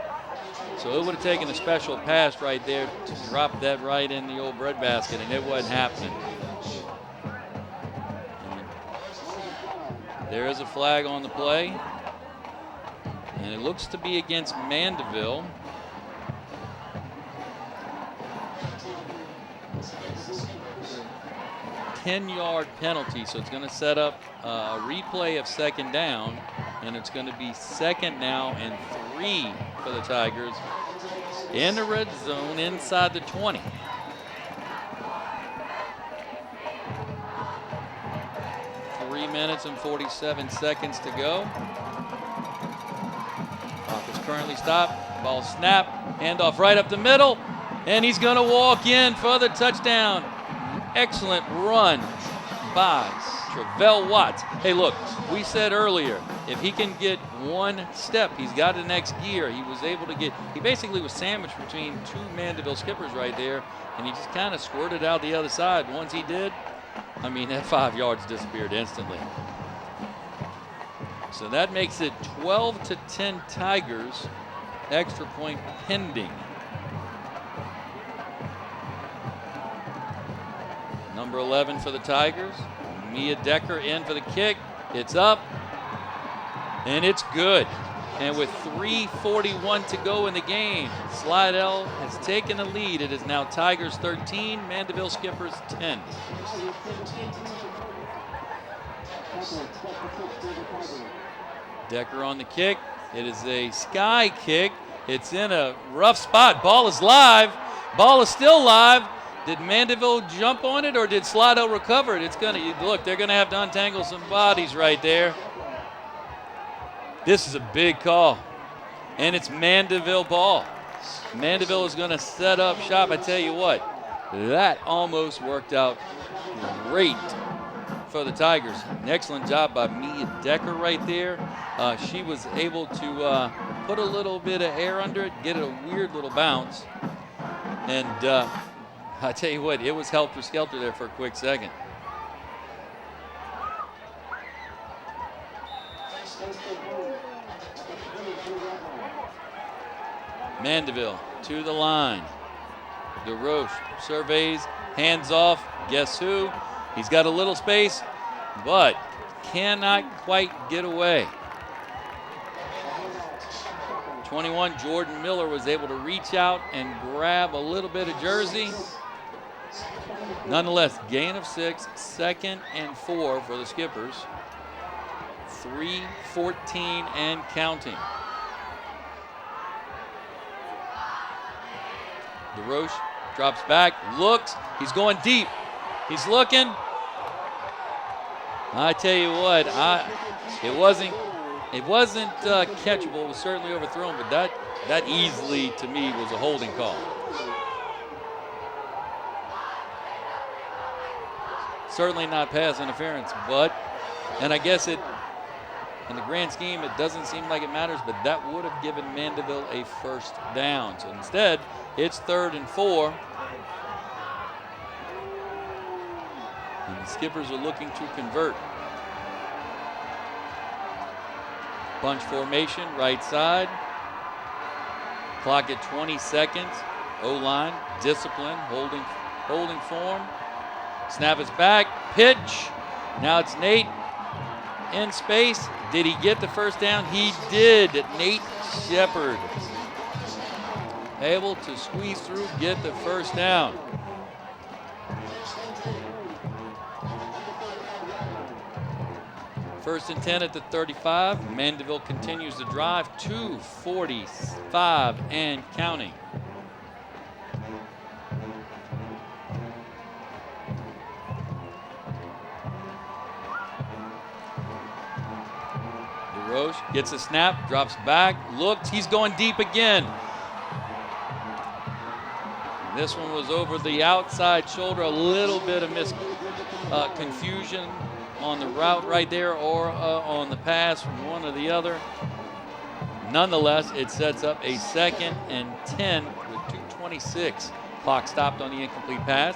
So it would have taken a special pass right there to drop that right in the old breadbasket, and it wasn't happening. There is a flag on the play, and it looks to be against Mandeville. A 10-yard penalty, so it's going to set up a replay of 2nd down, and it's going to be 2nd now and 3 for the Tigers in the red zone inside the 20. Minutes and 47 seconds to go. Clock is currently stopped. Ball snap. Handoff right up the middle. And he's going to walk in for the touchdown. Excellent run by Travell Watts. Hey, look, we said earlier, if he can get one step, he's got the next gear. He was able to get, he basically was sandwiched between 2 Mandeville skippers right there, and he just kind of squirted out the other side. Once he did, I mean, that 5 yards disappeared instantly. So that makes it 12-10 Tigers. Extra point pending. Number 11 for the Tigers. Mia Decker in for the kick. It's up. And it's good. And with 3:41 to go in the game, Slidell has taken the lead. It is now Tigers 13, Mandeville Skippers 10. Decker on the kick. It is a sky kick. It's in a rough spot. Ball is live. Ball is still live. Did Mandeville jump on it, or did Slidell recover it? It's gonna, look, they're gonna have to untangle some bodies right there. This is a big call, and it's Mandeville ball. Mandeville is going to set up shop. I tell you what, that almost worked out great for the Tigers. An excellent job by Mia Decker right there. She was able to put a little bit of air under it, get it a weird little bounce, and I tell you what, it was helter-skelter there for a quick second. Mandeville to the line. DeRoche surveys, hands off. Guess who? He's got a little space, but cannot quite get away. 21, Jordan Miller was able to reach out and grab a little bit of jersey. Nonetheless, gain of 6, 2nd and 4 for the Skippers. 3:14 and counting. DeRoche drops back, looks, he's going deep. He's looking. I tell you what, it wasn't catchable. It was certainly overthrown, but that easily, to me, was a holding call. Certainly not pass interference, but, and I guess it, in the grand scheme, it doesn't seem like it matters, but that would have given Mandeville a 1st down. So instead, it's 3rd and 4. And the Skippers are looking to convert. Bunch formation, right side. Clock at 20 seconds. O-line, discipline, holding form. Snap is back, pitch. Now it's Nate in space. Did he get the 1st down? He did. Nate Shepard able to squeeze through, get the 1st down. First and 10 at the 35. Mandeville continues to drive. 2:45 and counting. DeRoche Gets a snap, drops back, looks, he's going deep again. This one was over the outside shoulder, a little bit of confusion on the route right there or on the pass from one or the other. Nonetheless, it sets up a 2nd and 10 with 2:26. Clock stopped on the incomplete pass.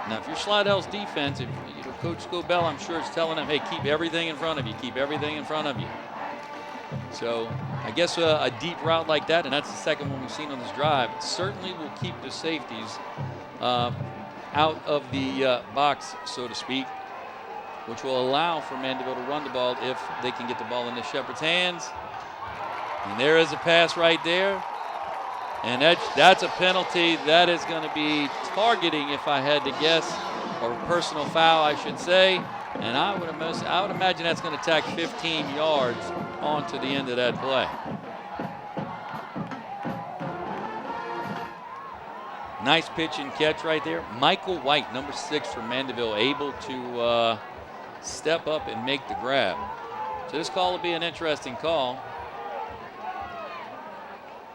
Now, if you're Slidell's defense, Coach Scobell, I'm sure, is telling them, hey, keep everything in front of you, keep everything in front of you. So I guess a deep route like that, and that's the second one we've seen on this drive, certainly will keep the safeties out of the box, so to speak, which will allow for Mandeville to run the ball if they can get the ball into Shepherd's hands. And there is a pass right there. And that's a penalty. That is going to be targeting, if I had to guess, or a personal foul, I should say. And I would imagine that's going to tack 15 yards onto the end of that play. Nice pitch and catch right there. Michael White, number 6 for Mandeville, able to step up and make the grab. So this call will be an interesting call.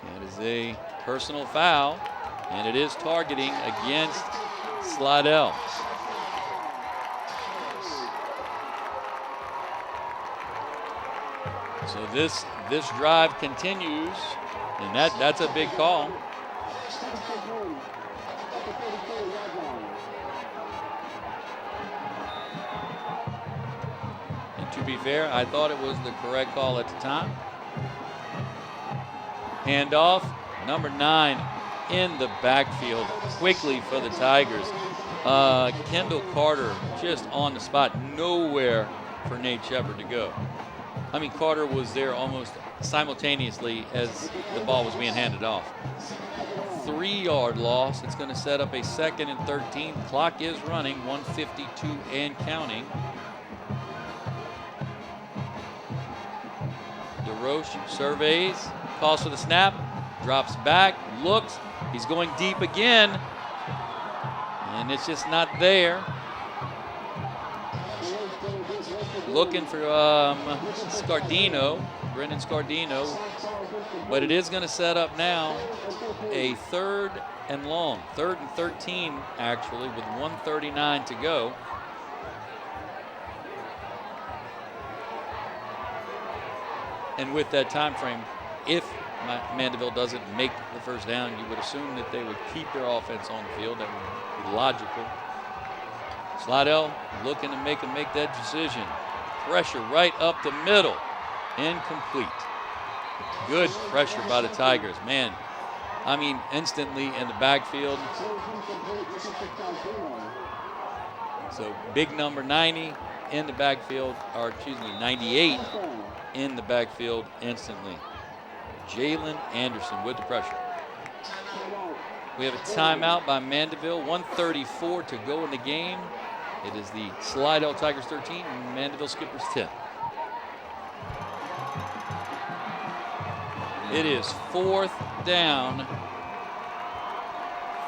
That is a personal foul, and it is targeting against Slidell. So this drive continues, and that's a big call. And to be fair, I thought it was the correct call at the time. Handoff, number 9 in the backfield quickly for the Tigers. Kendall Carter just on the spot, nowhere for Nate Shepard to go. I mean, Carter was there almost simultaneously as the ball was being handed off. 3-yard loss. It's going to set up a 2nd and 13. Clock is running, 1:52 and counting. DeRoche surveys. Calls for the snap, drops back, looks, he's going deep again, and it's just not there. Looking for Brendan Scardino, but it is going to set up now a 3rd and long, 3rd and 13 actually, with 1:39 to go. And with that time frame, if Mandeville doesn't make the first down, you would assume that they would keep their offense on the field. That would be logical. Slidell looking to make that decision. Pressure right up the middle. Incomplete. Good pressure by the Tigers. Man, I mean, instantly in the backfield. So big number 90 in the backfield, 98 in the backfield instantly. Jalen Anderson with the pressure. We have a timeout by Mandeville. 1:34 to go in the game. It is the Slidell Tigers 13 and Mandeville Skippers 10. It is 4th down.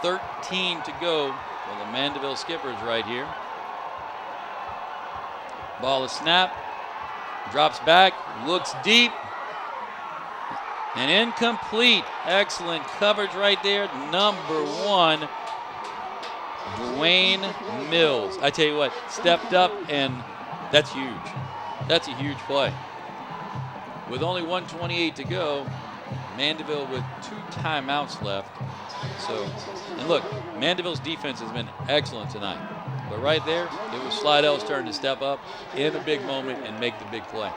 13 to go for the Mandeville Skippers right here. Ball is snapped. Drops back. Looks deep. And incomplete. Excellent coverage right there. Number 1, Dwayne Mills. I tell you what, stepped up, and that's huge. That's a huge play. With only 1:28 to go, Mandeville with 2 timeouts left. So, and look, Mandeville's defense has been excellent tonight. But right there, it was Slidell's turn to step up in a big moment and make the big play.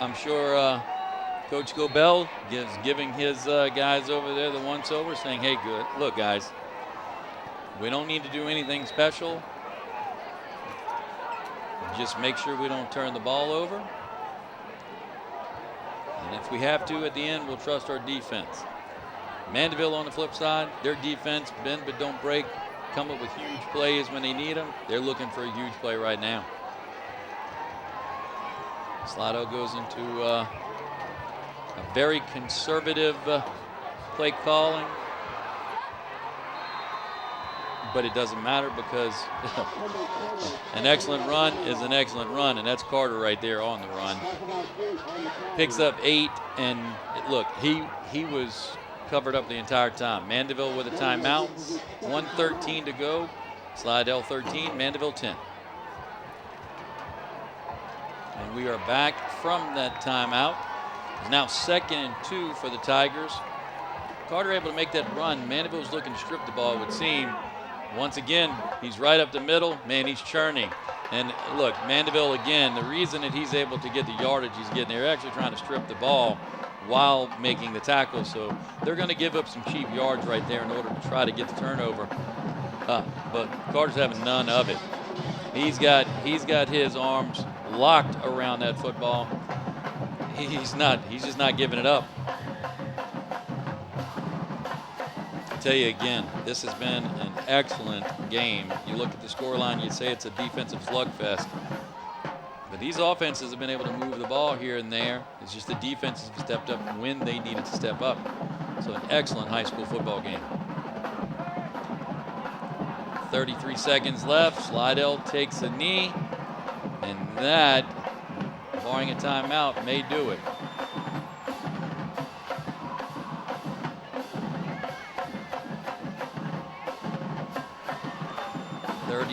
I'm sure Coach Gobel giving his guys over there the once-over, saying, hey, good. Look, guys, we don't need to do anything special. Just make sure we don't turn the ball over. And if we have to at the end, we'll trust our defense. Mandeville on the flip side, their defense, bend but don't break, come up with huge plays when they need them. They're looking for a huge play right now. Slidell goes into A very conservative play calling. But it doesn't matter because an excellent run is an excellent run, and that's Carter right there on the run. Picks up 8, and look, he was covered up the entire time. Mandeville with a timeout, 1:13 to go. Slidell 13, Mandeville 10. And we are back from that timeout. It's now 2nd and 2 for the Tigers. Carter able to make that run. Mandeville's looking to strip the ball, it would seem. Once again, he's right up the middle. Man, he's churning. And look, Mandeville again, the reason that he's able to get the yardage he's getting, they're actually trying to strip the ball while making the tackle. So they're going to give up some cheap yards right there in order to try to get the turnover. But Carter's having none of it. He's got his arms locked around that football. He's just not giving it up. I tell you again, this has been an excellent game. You look at the scoreline, you'd say it's a defensive slugfest. But these offenses have been able to move the ball here and there. It's just the defenses have stepped up when they needed to step up. So an excellent high school football game. 33 seconds left. Slidell takes a knee. And that, barring a timeout, may do it.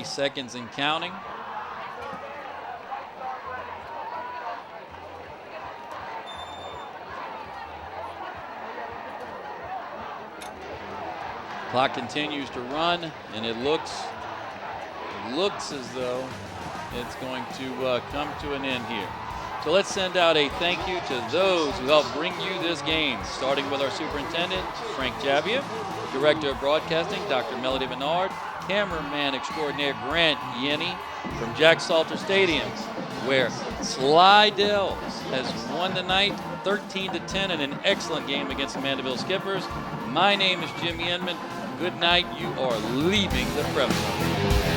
Seconds and counting. Clock continues to run, and it looks as though it's going to come to an end here. So let's send out a thank you to those who helped bring you this game, starting with our superintendent, Frank Javia, director of broadcasting, Dr. Melody Bernard, cameraman extraordinaire Grant Yenny from Jack Salter Stadium, where Slidell has won tonight 13-10 in an excellent game against the Mandeville Skippers. My name is Jimmy Inman. Good night. You are leaving the PrepZone.